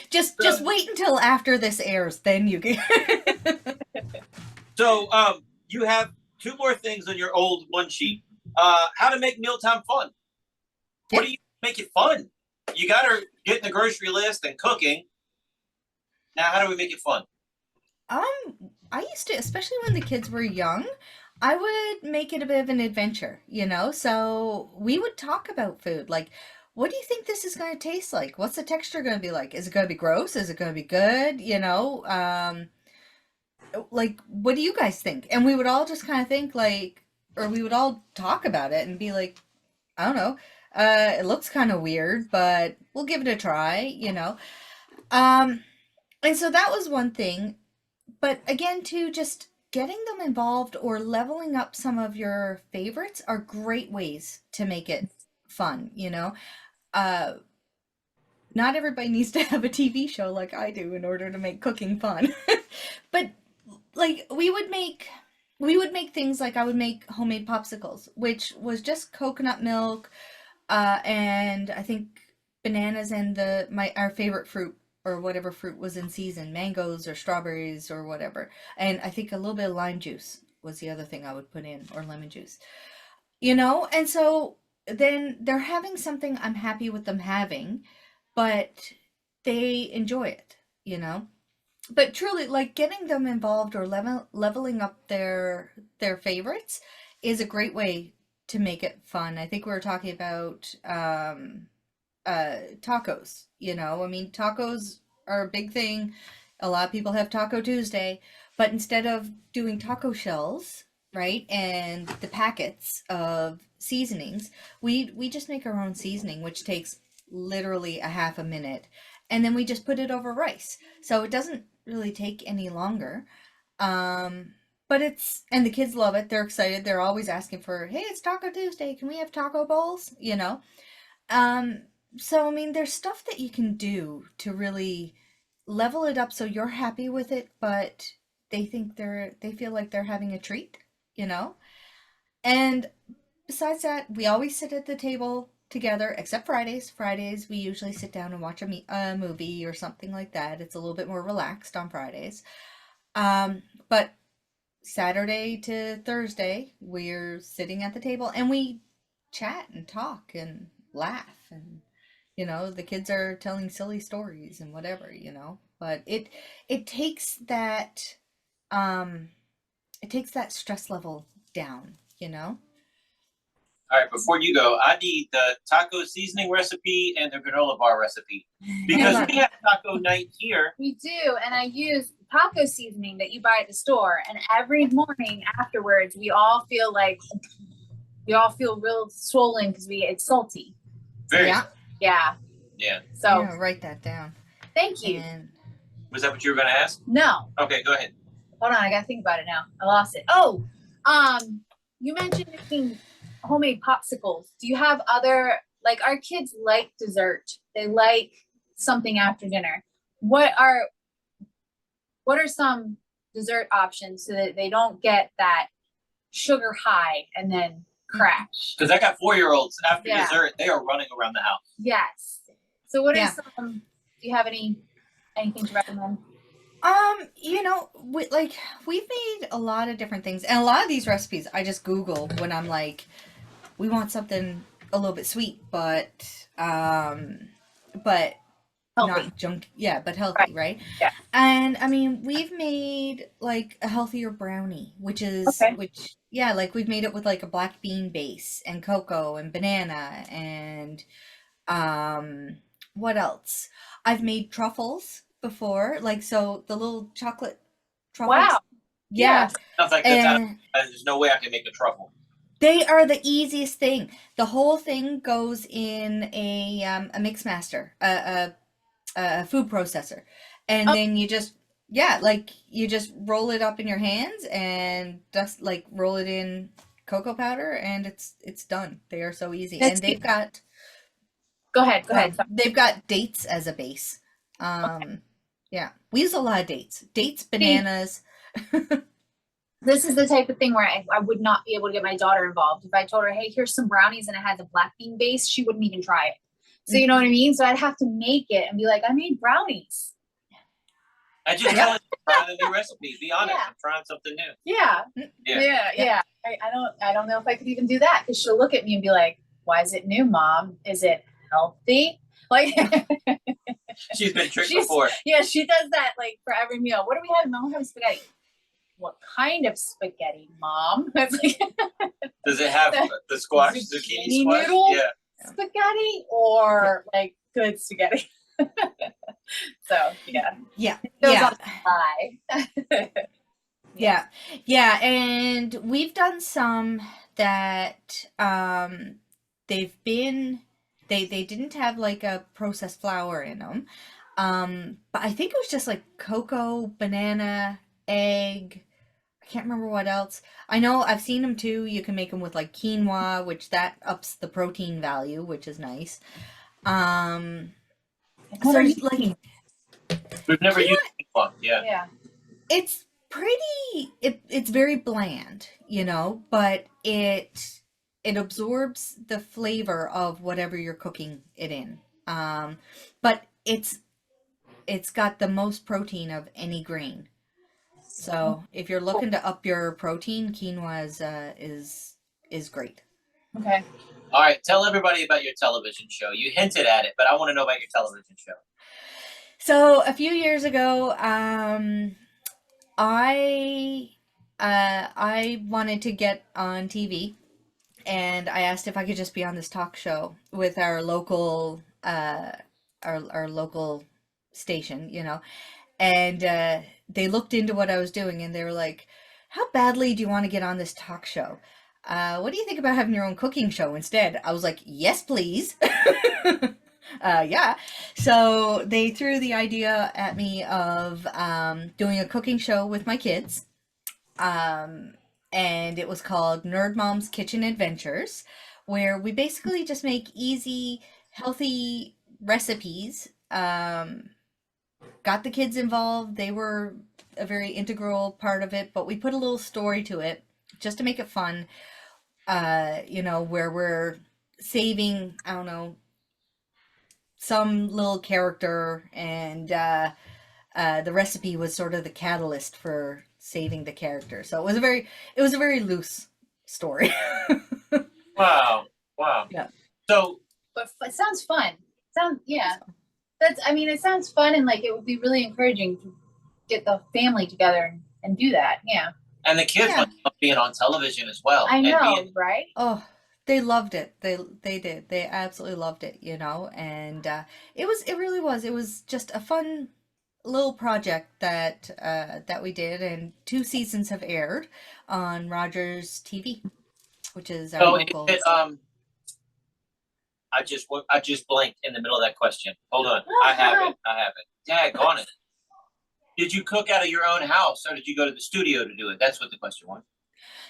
[SPEAKER 4] Gatorade.
[SPEAKER 5] Just wait until after this airs, then you can.
[SPEAKER 3] So, you have 2 more things on your old one sheet. How to make mealtime fun. What do you make it fun? You got to get in the grocery list and cooking. Now, how do we make it fun?
[SPEAKER 5] I used to, especially when the kids were young, I would make it a bit of an adventure. So we would talk about food. Like, what do you think this is going to taste like? What's the texture going to be like? Is it going to be gross? Is it going to be good? Like, what do you guys think? And we would all just kind of think like, or we would all talk about it and be like, I don't know. It looks kind of weird, but we'll give it a try. Um, and so that was one thing. But again, too, just getting them involved or leveling up some of your favorites are great ways to make it fun. Uh, Not everybody needs to have a TV show like I do in order to make cooking fun. But like we would make things like I would make homemade popsicles, which was just coconut milk, and I think bananas and our favorite fruit or whatever fruit was in season, mangoes or strawberries or whatever, and I think a little bit of lime juice was the other thing I would put in, or lemon juice. And so then they're having something I'm happy with them having, but they enjoy it. But truly, like getting them involved or leveling up their favorites is a great way to make it fun. I think we were talking about tacos. I mean, tacos are a big thing. A lot of people have Taco Tuesday, but instead of doing taco shells, right, and the packets of seasonings, we just make our own seasoning, which takes literally a half a minute, and then we just put it over rice. So it doesn't really take any longer. But and the kids love it. They're excited. They're always asking for, hey, it's Taco Tuesday. Can we have taco bowls? Um, So I mean, there's stuff that you can do to really level it up so you're happy with it, but they feel like they're having a treat, you know? And besides that, we always sit at the table together, except Fridays. Fridays, we usually sit down and watch a movie or something like that. It's a little bit more relaxed on Fridays. But Saturday to Thursday, we're sitting at the table and we chat and talk and laugh and the kids are telling silly stories and whatever. But it takes that um it takes that stress level down.
[SPEAKER 3] All right, before you go, I need the taco seasoning recipe and the granola bar recipe because
[SPEAKER 5] Hold
[SPEAKER 3] we have taco night here.
[SPEAKER 4] We do, and I use taco seasoning that you buy at the store. And every morning afterwards, we all feel real swollen because it's salty.
[SPEAKER 3] Very.
[SPEAKER 5] Yeah.
[SPEAKER 4] Yeah.
[SPEAKER 3] Yeah.
[SPEAKER 4] So
[SPEAKER 5] Yeah, write that down.
[SPEAKER 4] thank you.
[SPEAKER 5] And
[SPEAKER 3] Was that what you were going to ask?
[SPEAKER 4] No,
[SPEAKER 3] Okay, go ahead.
[SPEAKER 4] hold on, I gotta think about it now. I lost it. Oh, you mentioned making homemade popsicles. Do you have other, like, our kids like dessert? They like something after dinner. What are some dessert options so that they don't get that sugar high and then crash?
[SPEAKER 3] Because I got 4-year-olds after
[SPEAKER 4] Yeah.
[SPEAKER 3] dessert, they are running around the house.
[SPEAKER 4] Yes. So what are
[SPEAKER 5] Yeah.
[SPEAKER 4] some, do you have anything to recommend?
[SPEAKER 5] we've made a lot of different things, and a lot of these recipes I just Google when I'm like, we want something a little bit sweet, but
[SPEAKER 4] Healthy.
[SPEAKER 5] not junk, yeah, but healthy, right?
[SPEAKER 4] Yeah.
[SPEAKER 5] And I mean, we've made like a healthier brownie, which
[SPEAKER 4] Okay.
[SPEAKER 5] like we've made it with like a black bean base and cocoa and banana and what else? I've made truffles before, like so the little chocolate truffles.
[SPEAKER 4] Wow.
[SPEAKER 5] Yeah.
[SPEAKER 3] Sounds like
[SPEAKER 5] And
[SPEAKER 3] there's no way I can make a truffle.
[SPEAKER 5] they are the easiest thing. The whole thing goes in a mix master, a food processor, and then you just roll it up in your hands and roll it in cocoa powder, and it's done. They are so easy, and they've got.
[SPEAKER 4] Go ahead.
[SPEAKER 5] They've got dates as a base. Yeah, we use a lot of dates, bananas.
[SPEAKER 4] This is the type of thing where I would not be able to get my daughter involved. If I told her, hey, here's some brownies and it has a black bean base, she wouldn't even try it. So you know what I mean? So I'd have to make it and be like, I made brownies.
[SPEAKER 3] I just tell her to try the new recipe. Be honest,
[SPEAKER 4] Yeah.
[SPEAKER 3] I'm trying something new.
[SPEAKER 4] Yeah. I don't know if I could even do that because she'll look at me and be like, why is it new, Mom? Is it healthy? Like
[SPEAKER 3] She's been tricked before.
[SPEAKER 4] Yeah, she does that like for every meal. What do we have? Mom, we have spaghetti. What kind of spaghetti, Mom? It's like,
[SPEAKER 3] does it have the squash, zucchini squash?
[SPEAKER 4] noodle
[SPEAKER 3] Yeah.
[SPEAKER 4] spaghetti or like good spaghetti? So
[SPEAKER 5] Yeah.
[SPEAKER 4] Those
[SPEAKER 5] Yeah.
[SPEAKER 4] on the high.
[SPEAKER 5] Yeah, and we've done some that they didn't have like a processed flour in them. But I think it was just like cocoa, banana, egg. I can't remember what else. I know I've seen them too. You can make them with like quinoa, which that ups the protein value, which is nice. So like
[SPEAKER 3] We've never used quinoa. Yeah.
[SPEAKER 4] Yeah.
[SPEAKER 5] it's it's very bland, but it absorbs the flavor of whatever you're cooking it in. But it's got the most protein of any grain. So if you're looking to up your protein, quinoa is great.
[SPEAKER 4] Okay.
[SPEAKER 3] All right, tell everybody about your television show. You hinted at it, but I want to know about your television show.
[SPEAKER 5] So a few years ago, I wanted to get on TV, and I asked if I could just be on this talk show with our local our local station, and they looked into what I was doing, and they were like, "How badly do you want to get on this talk show? What do you think about having your own cooking show instead?" I was like, "Yes, please." Yeah. So they threw the idea at me of doing a cooking show with my kids. And it was called Nerd Mom's Kitchen Adventures, where we basically just make easy, healthy recipes. Got the kids involved. They were a very integral part of it, but we put a little story to it just to make it fun. Where we're saving, I don't know, some little character, and the recipe was sort of the catalyst for saving the character. So it was a very loose story.
[SPEAKER 3] Wow. Wow.
[SPEAKER 5] Yeah.
[SPEAKER 3] So
[SPEAKER 4] But it sounds fun. Yeah. I mean, it sounds fun, and like it would be really encouraging to get the family together and do that. Yeah.
[SPEAKER 3] and the kids
[SPEAKER 5] Yeah.
[SPEAKER 3] must love being on television as well.
[SPEAKER 4] I
[SPEAKER 3] and
[SPEAKER 4] know,
[SPEAKER 3] being-
[SPEAKER 4] right?
[SPEAKER 5] Oh, they loved it. They did. They absolutely loved it, and it really was. It was just a fun little project that we did, and 2 seasons have aired on Rogers TV, which is our
[SPEAKER 3] so
[SPEAKER 5] local.
[SPEAKER 3] I just blanked in the middle of that question. Hold on. I have it. Daggone it. Did you cook out of your own house, or did you go to the studio to do it? That's what the question was.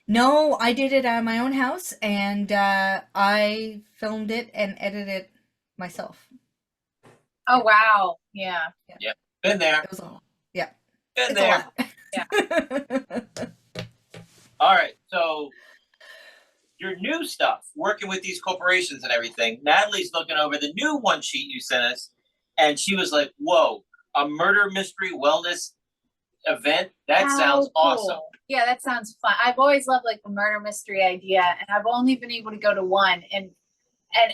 [SPEAKER 5] No, I did it at my own house, and I filmed it and edited it myself.
[SPEAKER 4] Oh wow. Yeah.
[SPEAKER 3] Been there.
[SPEAKER 5] It was a yeah.
[SPEAKER 3] Been
[SPEAKER 5] It's
[SPEAKER 3] there.
[SPEAKER 5] a lot.
[SPEAKER 3] All right. So your new stuff, working with these corporations and everything. Natalie's looking over the new one sheet you sent us, and she was like, "Whoa, a murder mystery wellness event? That
[SPEAKER 4] How
[SPEAKER 3] sounds
[SPEAKER 4] cool.
[SPEAKER 3] awesome."
[SPEAKER 4] Yeah, that sounds fun. I've always loved like the murder mystery idea, and I've only been able to go to one,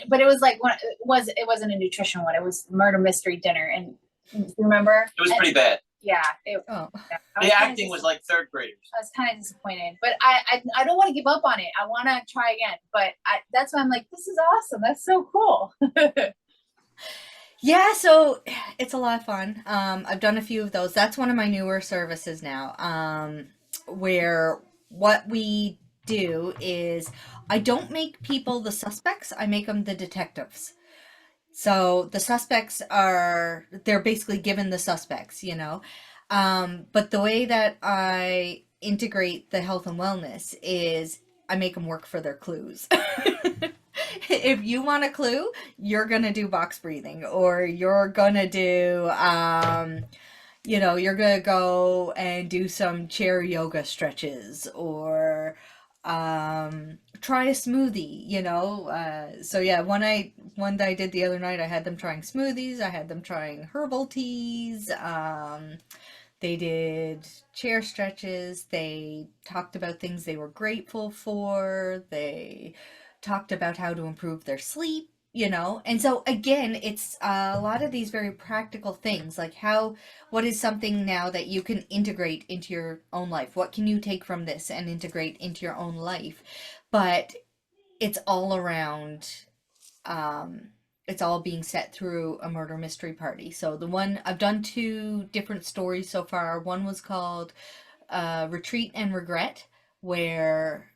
[SPEAKER 4] but it was like it wasn't a nutrition one. It was murder mystery dinner, and you remember?
[SPEAKER 3] It was pretty bad.
[SPEAKER 4] Yeah.
[SPEAKER 5] Oh.
[SPEAKER 3] The acting was like third graders.
[SPEAKER 4] I was kind of disappointed, but I don't want to give up on it. I want to try again, but that's why I'm like, this is awesome. That's so cool.
[SPEAKER 5] Yeah, so it's a lot of fun. I've done a few of those. That's one of my newer services now, where what we do is I don't make people the suspects, I make them the detectives. So the suspects they're basically given the suspects, but the way that I integrate the health and wellness is I make them work for their clues. If you want a clue, you're gonna do box breathing, or you're gonna do you're gonna go and do some chair yoga stretches, or try a smoothie. So yeah, one that I did the other night, I had them trying smoothies, I had them trying herbal teas. They did chair stretches, they talked about things they were grateful for, they talked about how to improve their sleep, and so again, it's a lot of these very practical things, like what is something now that you can integrate into your own life? What can you take from this and integrate into your own life? But it's all around, it's all being set through a murder mystery party. So I've done 2 different stories so far. One was called Retreat and Regret, where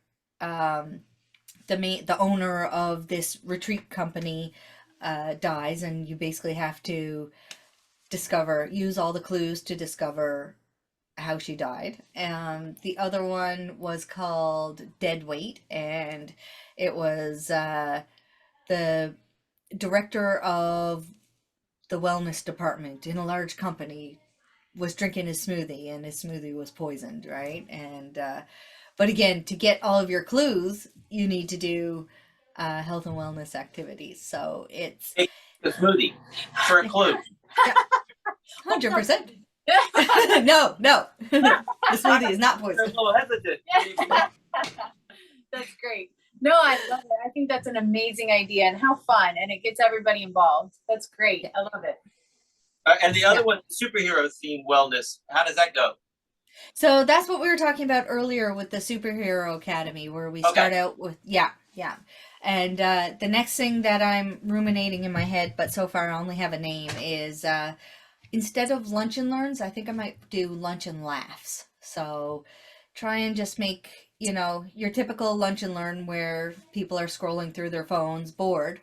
[SPEAKER 5] the owner of this retreat company dies, and you basically have to use all the clues to discover how she died. The other one was called Dead Weight, and it was the director of the wellness department in a large company was drinking his smoothie, and his smoothie was poisoned, right? And but again, to get all of your clues, you need to do health and wellness activities. So it's
[SPEAKER 3] Hey, the smoothie for a clue.
[SPEAKER 5] 100%. No, the smoothie is not
[SPEAKER 3] I was
[SPEAKER 5] poisoned.
[SPEAKER 3] a little hesitant.
[SPEAKER 4] That's great. No, I love it. I think that's an amazing idea, and how fun, and it gets everybody involved. That's great. I love it.
[SPEAKER 3] And the other one, superhero theme wellness. How does that go?
[SPEAKER 5] So that's what we were talking about earlier with the Superhero Academy, where we start out with, yeah. And the next thing that I'm ruminating in my head, but so far I only have a name, is instead of lunch and learns, I think I might do lunch and laughs. So try and just make, your typical lunch and learn where people are scrolling through their phones, bored.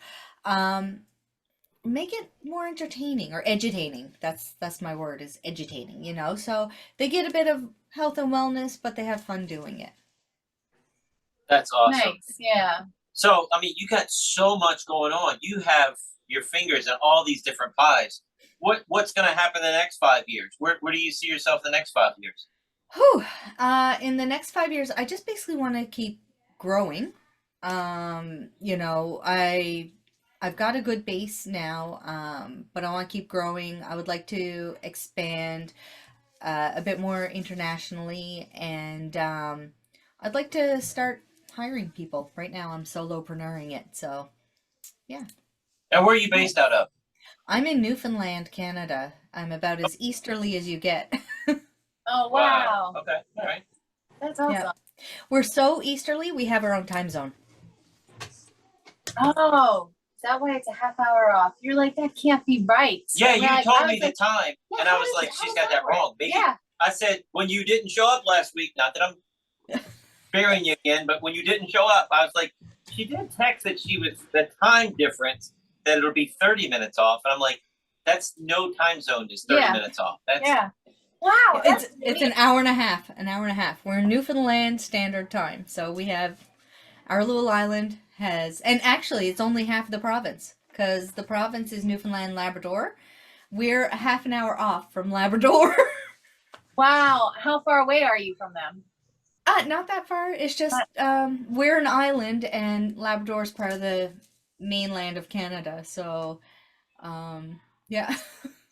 [SPEAKER 5] Make it more entertaining or edutaining. That's my word, is edutaining, so they get a bit of health and wellness, but they have fun doing it.
[SPEAKER 3] That's awesome.
[SPEAKER 4] Nice. Yeah.
[SPEAKER 3] So, I mean, you got so much going on. You have your fingers in all these different pies. What's going to happen in the next 5 years? Where do you see yourself in the next 5 years?
[SPEAKER 5] Whew. In the next 5 years, I just basically want to keep growing. You know, I've got a good base now, but I want to keep growing. I would like to expand a bit more internationally, and I'd like to start hiring people. Right now, I'm solopreneuring it, so yeah.
[SPEAKER 3] And where are you based out of?
[SPEAKER 5] I'm in Newfoundland, Canada. I'm about as easterly as you get.
[SPEAKER 4] Oh, wow.
[SPEAKER 3] Okay. All right.
[SPEAKER 4] That's awesome.
[SPEAKER 5] Yeah. We're so easterly, we have our own time zone.
[SPEAKER 4] Oh, is that why it's a half hour off? You're like, that can't be right.
[SPEAKER 3] Yeah,
[SPEAKER 4] And
[SPEAKER 3] you
[SPEAKER 4] I
[SPEAKER 3] told
[SPEAKER 4] was
[SPEAKER 3] me the
[SPEAKER 4] like,
[SPEAKER 3] time,
[SPEAKER 4] yeah,
[SPEAKER 3] and I
[SPEAKER 4] how
[SPEAKER 3] was
[SPEAKER 4] is
[SPEAKER 3] like,
[SPEAKER 4] it?
[SPEAKER 3] she's
[SPEAKER 4] How
[SPEAKER 3] got
[SPEAKER 4] does
[SPEAKER 3] that
[SPEAKER 4] that work?
[SPEAKER 3] wrong. Maybe
[SPEAKER 4] Yeah.
[SPEAKER 3] I said when you didn't show up last week. Not that I'm burying you again, but when you didn't show up, I was like, she did text that she was the time difference that it'll be 30 minutes off, and I'm like, that's no time zone is 30
[SPEAKER 4] Yeah.
[SPEAKER 3] minutes off. That's
[SPEAKER 4] Yeah. Wow. That's
[SPEAKER 5] It's an hour and a half. An hour and a half. We're in Newfoundland Standard Time, so we have our little island has, and actually, it's only half the province because the province is Newfoundland Labrador. We're a half an hour off from Labrador.
[SPEAKER 4] wow. How far away are you from them?
[SPEAKER 5] Not that far. It's just we're an island, and Labrador's part of the mainland of Canada. So, yeah,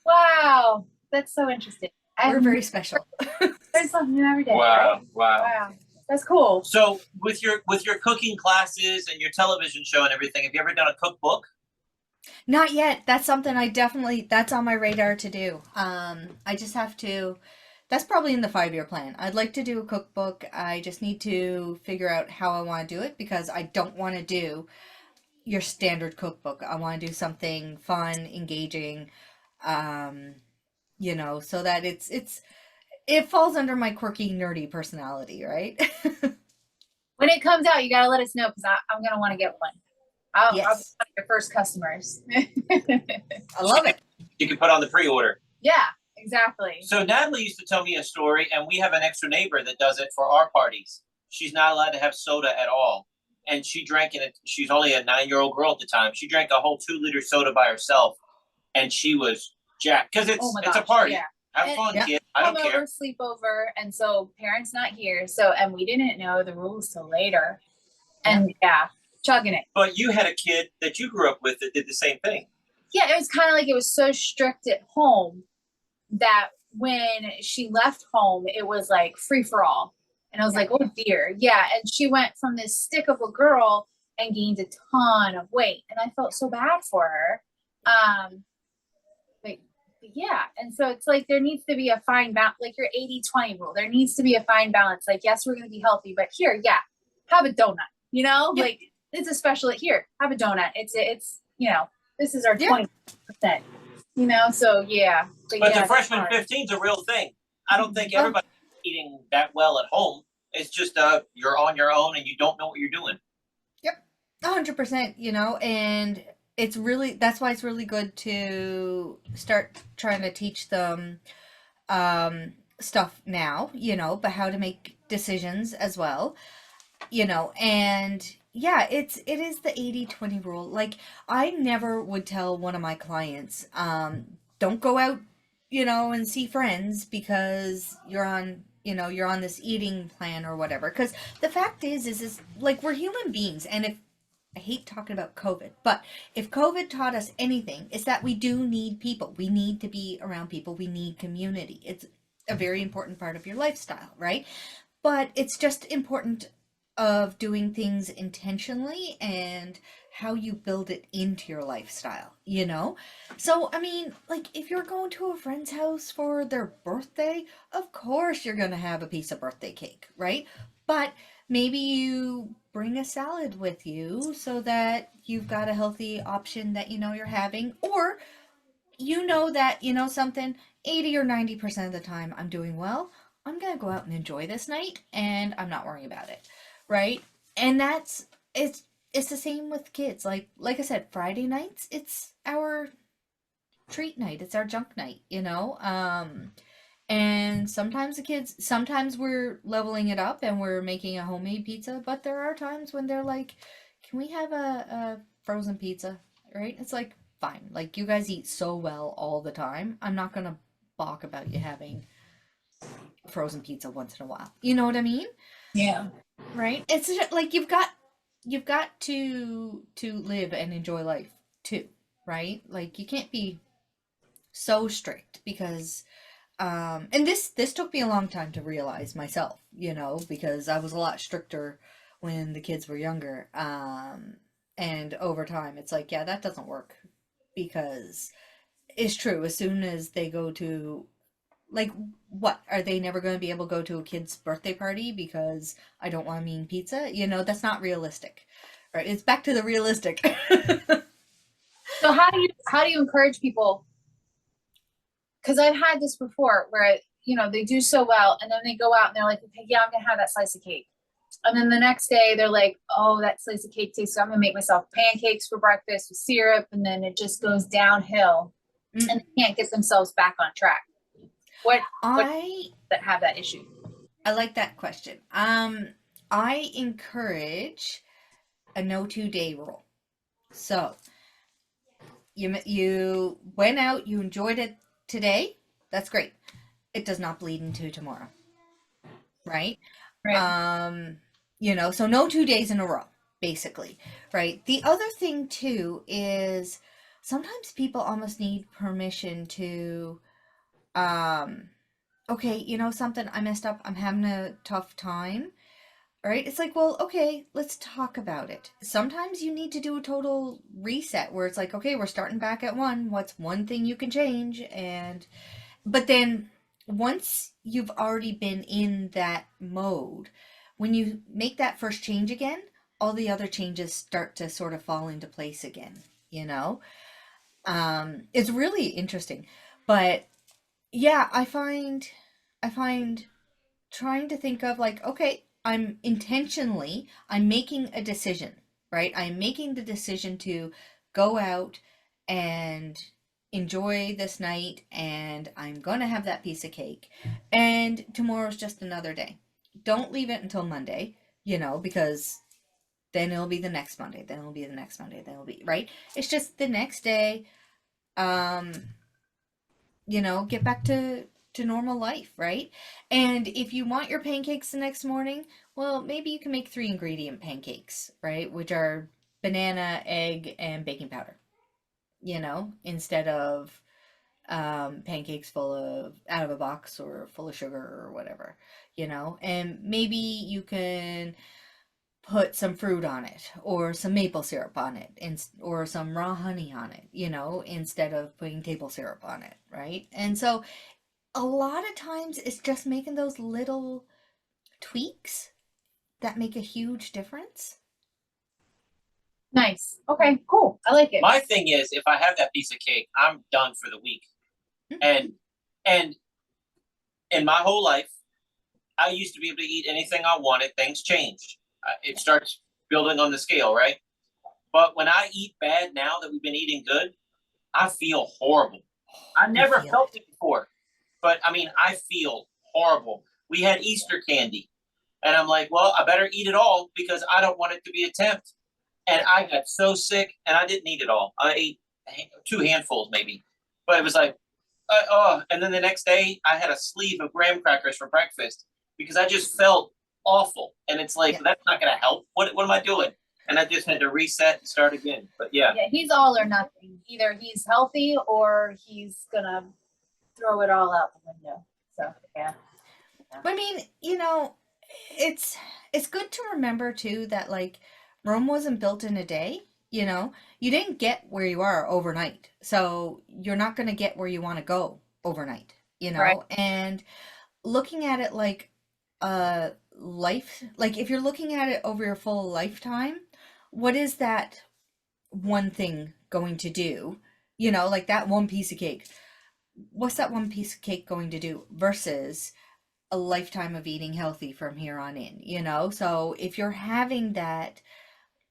[SPEAKER 4] Wow. That's so interesting.
[SPEAKER 5] we're very special.
[SPEAKER 4] Learn something new every day.
[SPEAKER 3] wow,
[SPEAKER 4] Right?
[SPEAKER 3] wow.
[SPEAKER 4] Wow. That's cool.
[SPEAKER 3] So with your cooking classes and your television show and everything, have you ever done a cookbook?
[SPEAKER 5] Not yet. That's something that's on my radar to do. I just have to, that's probably in the 5 year plan. I'd like to do a cookbook. I just need to figure out how I want to do it because I don't want to do your standard cookbook. I want to do something fun, engaging, you know, so that it falls under my quirky, nerdy personality, right?
[SPEAKER 4] When it comes out, you gotta let us know because I'm gonna want to get one. I'll be
[SPEAKER 5] Yes.
[SPEAKER 4] one of your first customers.
[SPEAKER 5] I love it.
[SPEAKER 3] You can put on the pre-order.
[SPEAKER 4] Yeah, exactly.
[SPEAKER 3] So Natalie used to tell me a story, and we have an extra neighbor that does it for our parties. She's not allowed to have soda at all, and she drank it. She's only a 9-year-old girl at the time. She drank a whole 2-liter soda by herself, and she was jacked because it's a
[SPEAKER 4] gosh,
[SPEAKER 3] party.
[SPEAKER 4] yeah.
[SPEAKER 3] Have
[SPEAKER 4] And-
[SPEAKER 3] fun,
[SPEAKER 5] Yeah.
[SPEAKER 3] kid. I don't
[SPEAKER 4] Come
[SPEAKER 3] care.
[SPEAKER 4] over, sleep over, and so parents not here. So and we didn't know the rules till later. And yeah, chugging it.
[SPEAKER 3] But you had a kid that you grew up with that did the same thing.
[SPEAKER 4] Yeah, it was kind of like it was so strict at home that when she left home, it was like free for all. And I was like, oh dear. Yeah. And she went from this stick of a girl and gained a ton of weight. And I felt so bad for her. But yeah. And so it's like there needs to be a fine balance, like your 80-20 rule. There needs to be a fine balance. Like, yes, we're going to be healthy, but here, yeah, have a donut, you know,
[SPEAKER 5] Yeah.
[SPEAKER 4] like it's a special here, have a donut. It's, you know, this is our
[SPEAKER 5] Yeah.
[SPEAKER 4] 20%, you know? So yeah.
[SPEAKER 3] But
[SPEAKER 4] yeah,
[SPEAKER 3] the freshman
[SPEAKER 4] hard.
[SPEAKER 3] 15 is a real thing. I don't think everybody's eating that well at home. It's just you're on your own and you don't know what you're doing.
[SPEAKER 5] 100%, you know, and it's really, that's why it's really good to start trying to teach them stuff now, you know, but how to make decisions as well, you know, and yeah, it is the 80-20 rule. Like, I never would tell one of my clients, don't go out, you know, and see friends because you're on this eating plan or whatever. Because the fact is like, we're human beings, and if I hate talking about COVID, but if COVID taught us anything, it's that we do need people. We need to be around people. We need community. It's a very important part of your lifestyle, right? But it's just important of doing things intentionally and how you build it into your lifestyle, you know? So, I mean, like, if you're going to a friend's house for their birthday, of course you're going to have a piece of birthday cake, right? But maybe you bring a salad with you so that you've got a healthy option that you know you're having, or you know that, you know, something 80 or 90% of the time I'm doing well. I'm going to go out and enjoy this night and I'm not worrying about it, right? And it's the same with kids. Like I said, Friday nights, it's our treat night. It's our junk night, you know? And sometimes we're leveling it up and we're making a homemade pizza, but there are times when they're like, can we have a frozen pizza, right? It's like, fine. Like, you guys eat so well all the time. I'm not gonna balk about you having frozen pizza once in a while. You know what I mean?
[SPEAKER 4] Yeah.
[SPEAKER 5] Right? It's just, like, you've got to live and enjoy life too, right? Like, you can't be so strict because and this took me a long time to realize myself, you know, because I was a lot stricter when the kids were younger. And over time it's like, yeah, that doesn't work, because it's true, as soon as they go to, like, what are they never going to be able to go to a kid's birthday party because I don't want to eat pizza? You know, that's not realistic. Right? It's back to the realistic.
[SPEAKER 4] So how do you encourage people? Because I've had this before where they do so well, and then they go out and they're like, okay, yeah, I'm gonna have that slice of cake, and then the next day they're like, oh, that slice of cake tastes, so I'm gonna make myself pancakes for breakfast with syrup, and then it just goes downhill, and they can't get themselves back on track. What
[SPEAKER 5] I
[SPEAKER 4] that have that issue?
[SPEAKER 5] I like that question. I encourage a no 2 day rule. So you went out, you enjoyed it today. That's great. It does not bleed into tomorrow, right?
[SPEAKER 4] Right.
[SPEAKER 5] So no 2 days in a row, basically, right? The other thing too is sometimes people almost need permission to, okay, you know something, I messed up, I'm having a tough time. Right? It's like, well, okay, let's talk about it. Sometimes you need to do a total reset where it's like, okay, we're starting back at one. What's one thing you can change? But then once you've already been in that mode, when you make that first change again, all the other changes start to sort of fall into place again, you know? It's really interesting. But yeah, I find trying to think of, like, okay, I'm making a decision, right? I'm making the decision to go out and enjoy this night, and I'm gonna have that piece of cake, and tomorrow's just another day. Don't leave it until Monday, because then it'll be the next Monday, then it'll be the next Monday, then it'll be, right? It's just the next day. um get back to normal life, right? And if you want your pancakes the next morning, well, maybe you can make 3 ingredient pancakes, right? Which are banana, egg, and baking powder, instead of pancakes full of out of a box or full of sugar or whatever, and maybe you can put some fruit on it or some maple syrup on it, or some raw honey on it, instead of putting table syrup on it, right? And so a lot of times it's just making those little tweaks that make a huge difference.
[SPEAKER 4] Nice. Okay, cool. I like it.
[SPEAKER 3] My thing is, if I have that piece of cake, I'm done for the week. And and in my whole life, I used to be able to eat anything I wanted. Things changed. It starts building on the scale, right? But when I eat bad now that we've been eating good, I feel horrible. I never
[SPEAKER 5] feel
[SPEAKER 3] felt
[SPEAKER 5] it.
[SPEAKER 3] it before, but I mean, I feel horrible. We had Easter candy, and I'm like, well, I better eat it all because I don't want it to be a tempt. And I got so sick, and I didn't eat it all. I ate 2 handfuls maybe, but it was like, oh. And then the next day, I had a sleeve of graham crackers for breakfast because I just felt awful. And it's like,
[SPEAKER 5] Yeah.
[SPEAKER 3] that's not going to help. What am I doing? And I just had to reset and start again. But yeah.
[SPEAKER 4] Yeah, he's all or nothing. Either he's healthy or he's gonna throw it all out the window. So yeah.
[SPEAKER 5] I mean, it's good to remember too that, like, Rome wasn't built in a day. You didn't get where you are overnight, so you're not going to get where you want to go overnight.
[SPEAKER 4] Right.
[SPEAKER 5] And looking at it like life, like, if you're looking at it over your full lifetime, what is that one thing going to do? Like that one piece of cake. What's that one piece of cake going to do versus a lifetime of eating healthy from here on in? So if you're having that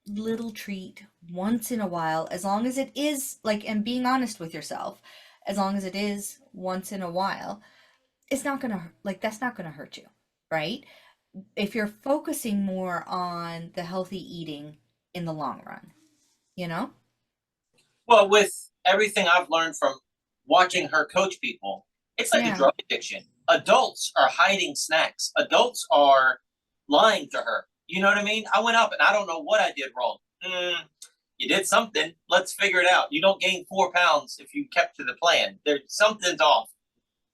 [SPEAKER 5] little treat once in a while, as long as it is like, and being honest with yourself, as long as it is once in a while, it's not gonna, like, that's not gonna hurt you, right? If you're focusing more on the healthy eating in the long run, you know?
[SPEAKER 3] Well, with everything I've learned from watching her coach people, it's like a
[SPEAKER 5] Yeah.
[SPEAKER 3] drug addiction. Adults are hiding snacks. Adults are lying to her. You know what I mean? I went up and I don't know what I did wrong. You did something. Let's figure it out. You don't gain 4 pounds if you kept to the plan. There's something's off.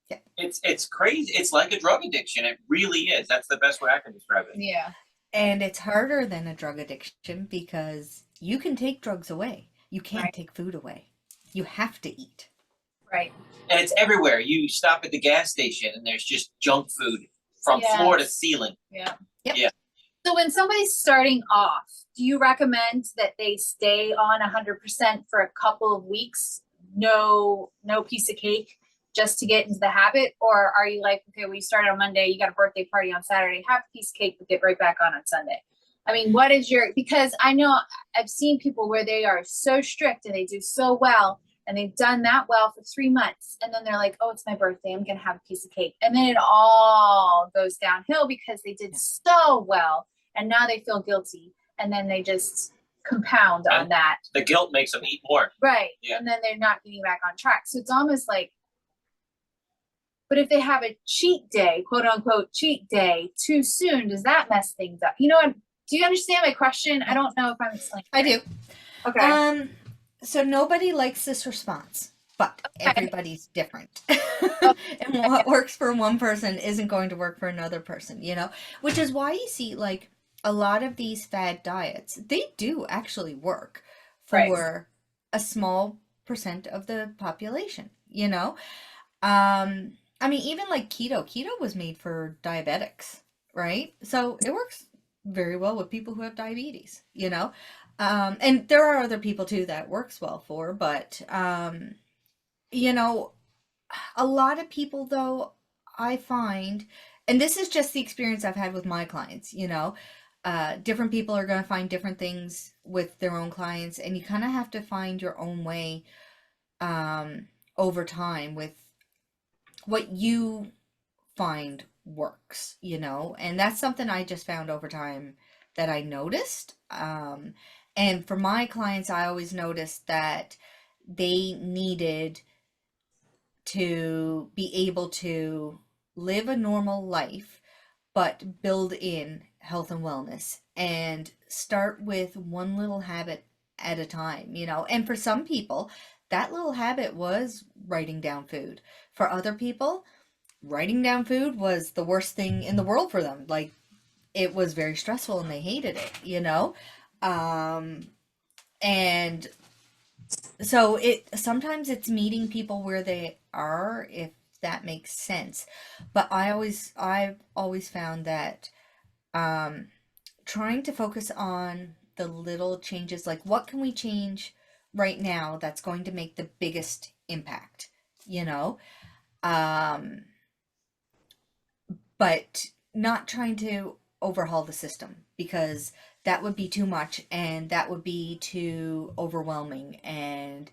[SPEAKER 5] Yeah.
[SPEAKER 3] It's crazy. It's like a drug addiction. It really is. That's the best way I can describe it.
[SPEAKER 4] Yeah.
[SPEAKER 5] And it's harder than a drug addiction because you can take drugs away. You can't
[SPEAKER 4] Right.
[SPEAKER 5] take food away. You have to eat.
[SPEAKER 4] Right.
[SPEAKER 3] And it's everywhere. You stop at the gas station and there's just junk food from floor to ceiling.
[SPEAKER 4] Yeah.
[SPEAKER 5] Yep.
[SPEAKER 3] Yeah.
[SPEAKER 4] So when somebody's starting off, do you recommend that they stay on 100% for a couple of weeks? No piece of cake, just to get into the habit? Or are you like, okay, we started on Monday, you got a birthday party on Saturday, have a piece of cake, but get right back on Sunday? I mean, what is your, because I know I've seen people where they are so strict and they do so well and they've done that well for 3 months. And then they're like, oh, it's my birthday, I'm going to have a piece of cake. And then it all goes downhill because they did so well. And now they feel guilty. And then they just compound on
[SPEAKER 3] And
[SPEAKER 4] that.
[SPEAKER 3] the guilt makes them eat more.
[SPEAKER 4] Right.
[SPEAKER 3] Yeah.
[SPEAKER 4] And then they're not getting back on track. So it's almost like, but if they have a cheat day, quote unquote, cheat day too soon, does that mess things up? You know what? Do you understand my question? I don't know if I'm explaining.
[SPEAKER 5] I do.
[SPEAKER 4] Okay.
[SPEAKER 5] So nobody likes this response, but
[SPEAKER 4] Okay.
[SPEAKER 5] everybody's different. And what works for one person isn't going to work for another person, you know? Which is why you see, like, a lot of these fad diets, they do actually work for
[SPEAKER 4] Right.
[SPEAKER 5] a small percent of the population, you know? I mean, even like keto was made for diabetics, right? So it works very well with people who have diabetes, you know? And there are other people too that works well for, but, you know, a lot of people though, I find, and this is just the experience I've had with my clients, you know, different people are going to find different things with their own clients, and you kind of have to find your own way, over time with what you find works, you know, and that's something I just found over time that I noticed. And for my clients, I always noticed that they needed to be able to live a normal life, but build in health and wellness and start with one little habit at a time, you know. And for some people, that little habit was writing down food. For other people, writing down food was the worst thing in the world for them. Like, it was very stressful and they hated it, you know? And so sometimes it's meeting people where they are, if that makes sense. But I've always found that trying to focus on the little changes, like what can we change right now that's going to make the biggest impact, you know? But not trying to overhaul the system, because that would be too much and that would be too overwhelming, and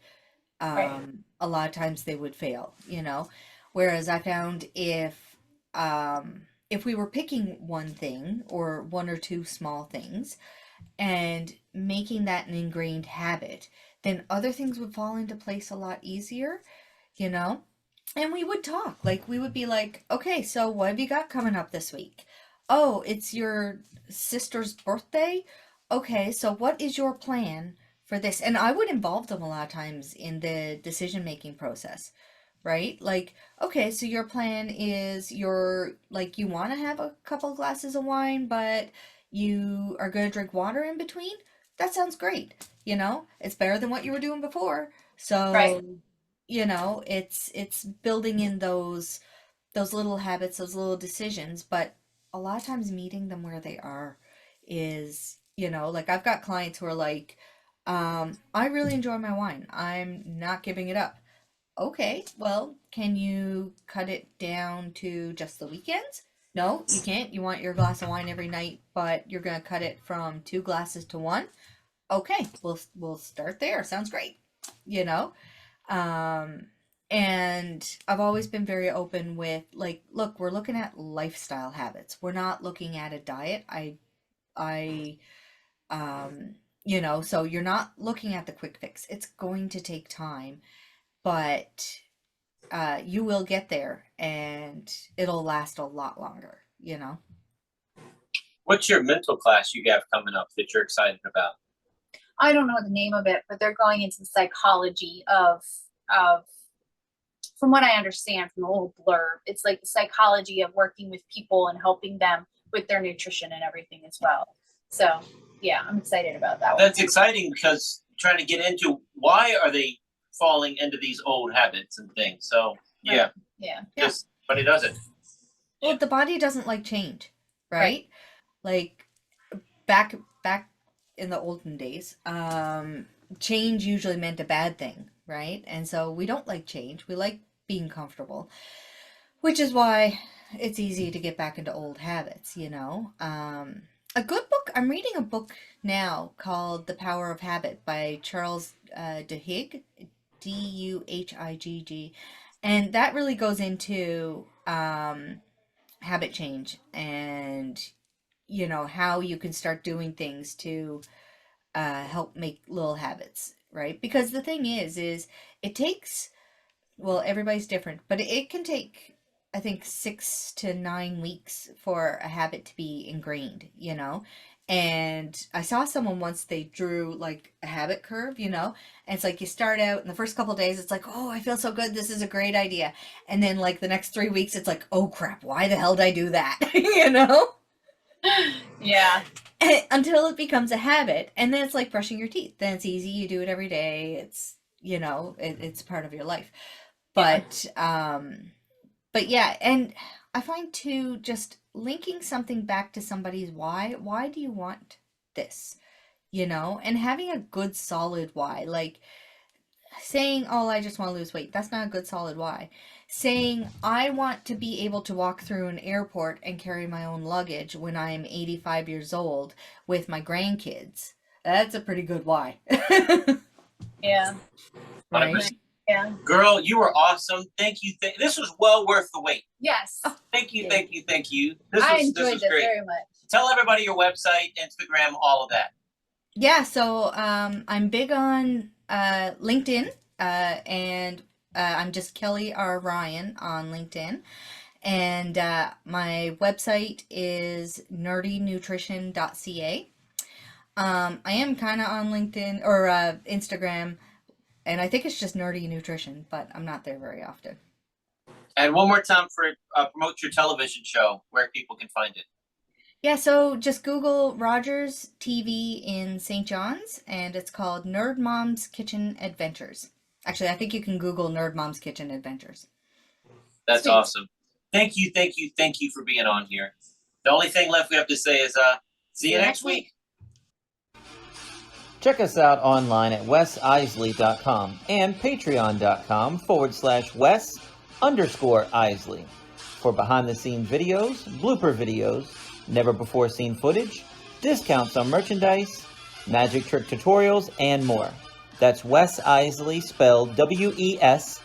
[SPEAKER 5] a lot of times they would fail, you know. Whereas I found if we were picking one thing or one or two small things and making that an ingrained habit, then other things would fall into place a lot easier, you know. And we would talk, like we would be like, okay, so what have you got coming up this week? Oh, it's your sister's birthday. Okay, so what is your plan for this? And I would involve them a lot of times in the decision making process, right? Like, okay, so your plan is you want to have a couple glasses of wine, but you are going to drink water in between. That sounds great. You know, it's better than what you were doing before. So,
[SPEAKER 4] Right.
[SPEAKER 5] you know, it's building in those little habits, those little decisions, but a lot of times meeting them where they are is, you know, like I've got clients who are like, I really enjoy my wine. I'm not giving it up. Okay, well, can you cut it down to just the weekends? No, you can't. You want your glass of wine every night, but you're gonna cut it from 2 glasses to one. Okay, we'll start there. Sounds great. You know? Um, and I've always been very open with, like, look, we're looking at lifestyle habits. We're not looking at a diet. I You know, so you're not looking at the quick fix. It's going to take time, but you will get there, and it'll last a lot longer, you know.
[SPEAKER 3] What's your mental class you have coming up that you're excited about?
[SPEAKER 4] I don't know the name of it, but they're going into the psychology of from what I understand from the little blurb, it's like the psychology of working with people and helping them with their nutrition and everything as well. So yeah, I'm excited about that one.
[SPEAKER 3] That's exciting because trying to get into why are they falling into these old habits and things. So yeah,
[SPEAKER 4] Yeah.
[SPEAKER 3] just but it doesn't.
[SPEAKER 5] Well, the body doesn't like change, right? Like back in the olden days, change usually meant a bad thing, right? And so we don't like change. We like being comfortable, which is why it's easy to get back into old habits, you know. A good book, I'm reading a book now called The Power of Habit by Charles Duhigg, Duhigg, and that really goes into habit change and, you know, how you can start doing things to help make little habits, right? Because the thing is it takes, well, everybody's different, but it can take, I think, 6 to 9 weeks for a habit to be ingrained, you know? And I saw someone once, they drew like a habit curve, you know? And it's like you start out in the first couple of days, it's like, oh, I feel so good. This is a great idea. And then like the next 3 weeks, it's like, oh crap, why the hell did I do that? You know?
[SPEAKER 4] Yeah.
[SPEAKER 5] Until it becomes a habit. And then it's like brushing your teeth. Then it's easy. You do it every day. It's, you know, it's part of your life. But yeah, and I find too, just linking something back to somebody's why do you want this, you know, and having a good solid why. Like saying, oh, I just want to lose weight, that's not a good solid why. Saying I want to be able to walk through an airport and carry my own luggage when I'm 85 years old with my grandkids, that's a pretty good why.
[SPEAKER 4] Yeah.
[SPEAKER 5] Right?
[SPEAKER 4] Yeah.
[SPEAKER 3] Girl, you were awesome. Thank you. This was well worth the wait.
[SPEAKER 4] Yes.
[SPEAKER 3] Thank you.
[SPEAKER 5] Yeah.
[SPEAKER 3] Thank you. Thank you.
[SPEAKER 4] I
[SPEAKER 3] This
[SPEAKER 4] enjoyed
[SPEAKER 3] was
[SPEAKER 4] this
[SPEAKER 3] great.
[SPEAKER 4] very much.
[SPEAKER 3] Tell everybody your website, Instagram, all of that.
[SPEAKER 5] Yeah, so I'm big on LinkedIn, and I'm just Kelly R. Ryan on LinkedIn. And my website is nerdynutrition.ca. I am kind of on LinkedIn or Instagram, and I think it's just Nerdy Nutrition, but I'm not there very often.
[SPEAKER 3] And one more time for promote your television show where people can find it.
[SPEAKER 5] Yeah, so just Google Rogers TV in St. John's, and it's called Nerd Mom's Kitchen Adventures. Actually, I think you can Google Nerd Mom's Kitchen Adventures.
[SPEAKER 3] That's
[SPEAKER 4] Sweet.
[SPEAKER 3] awesome. Thank you for being on here. The only thing left we have to say is see you next week.
[SPEAKER 1] Check us out online at wesisley.com and patreon.com/Wes_Isley for behind-the-scenes videos, blooper videos, never-before-seen footage, discounts on merchandise, magic trick tutorials, and more. That's Wes Iseli, spelled Wesiseli.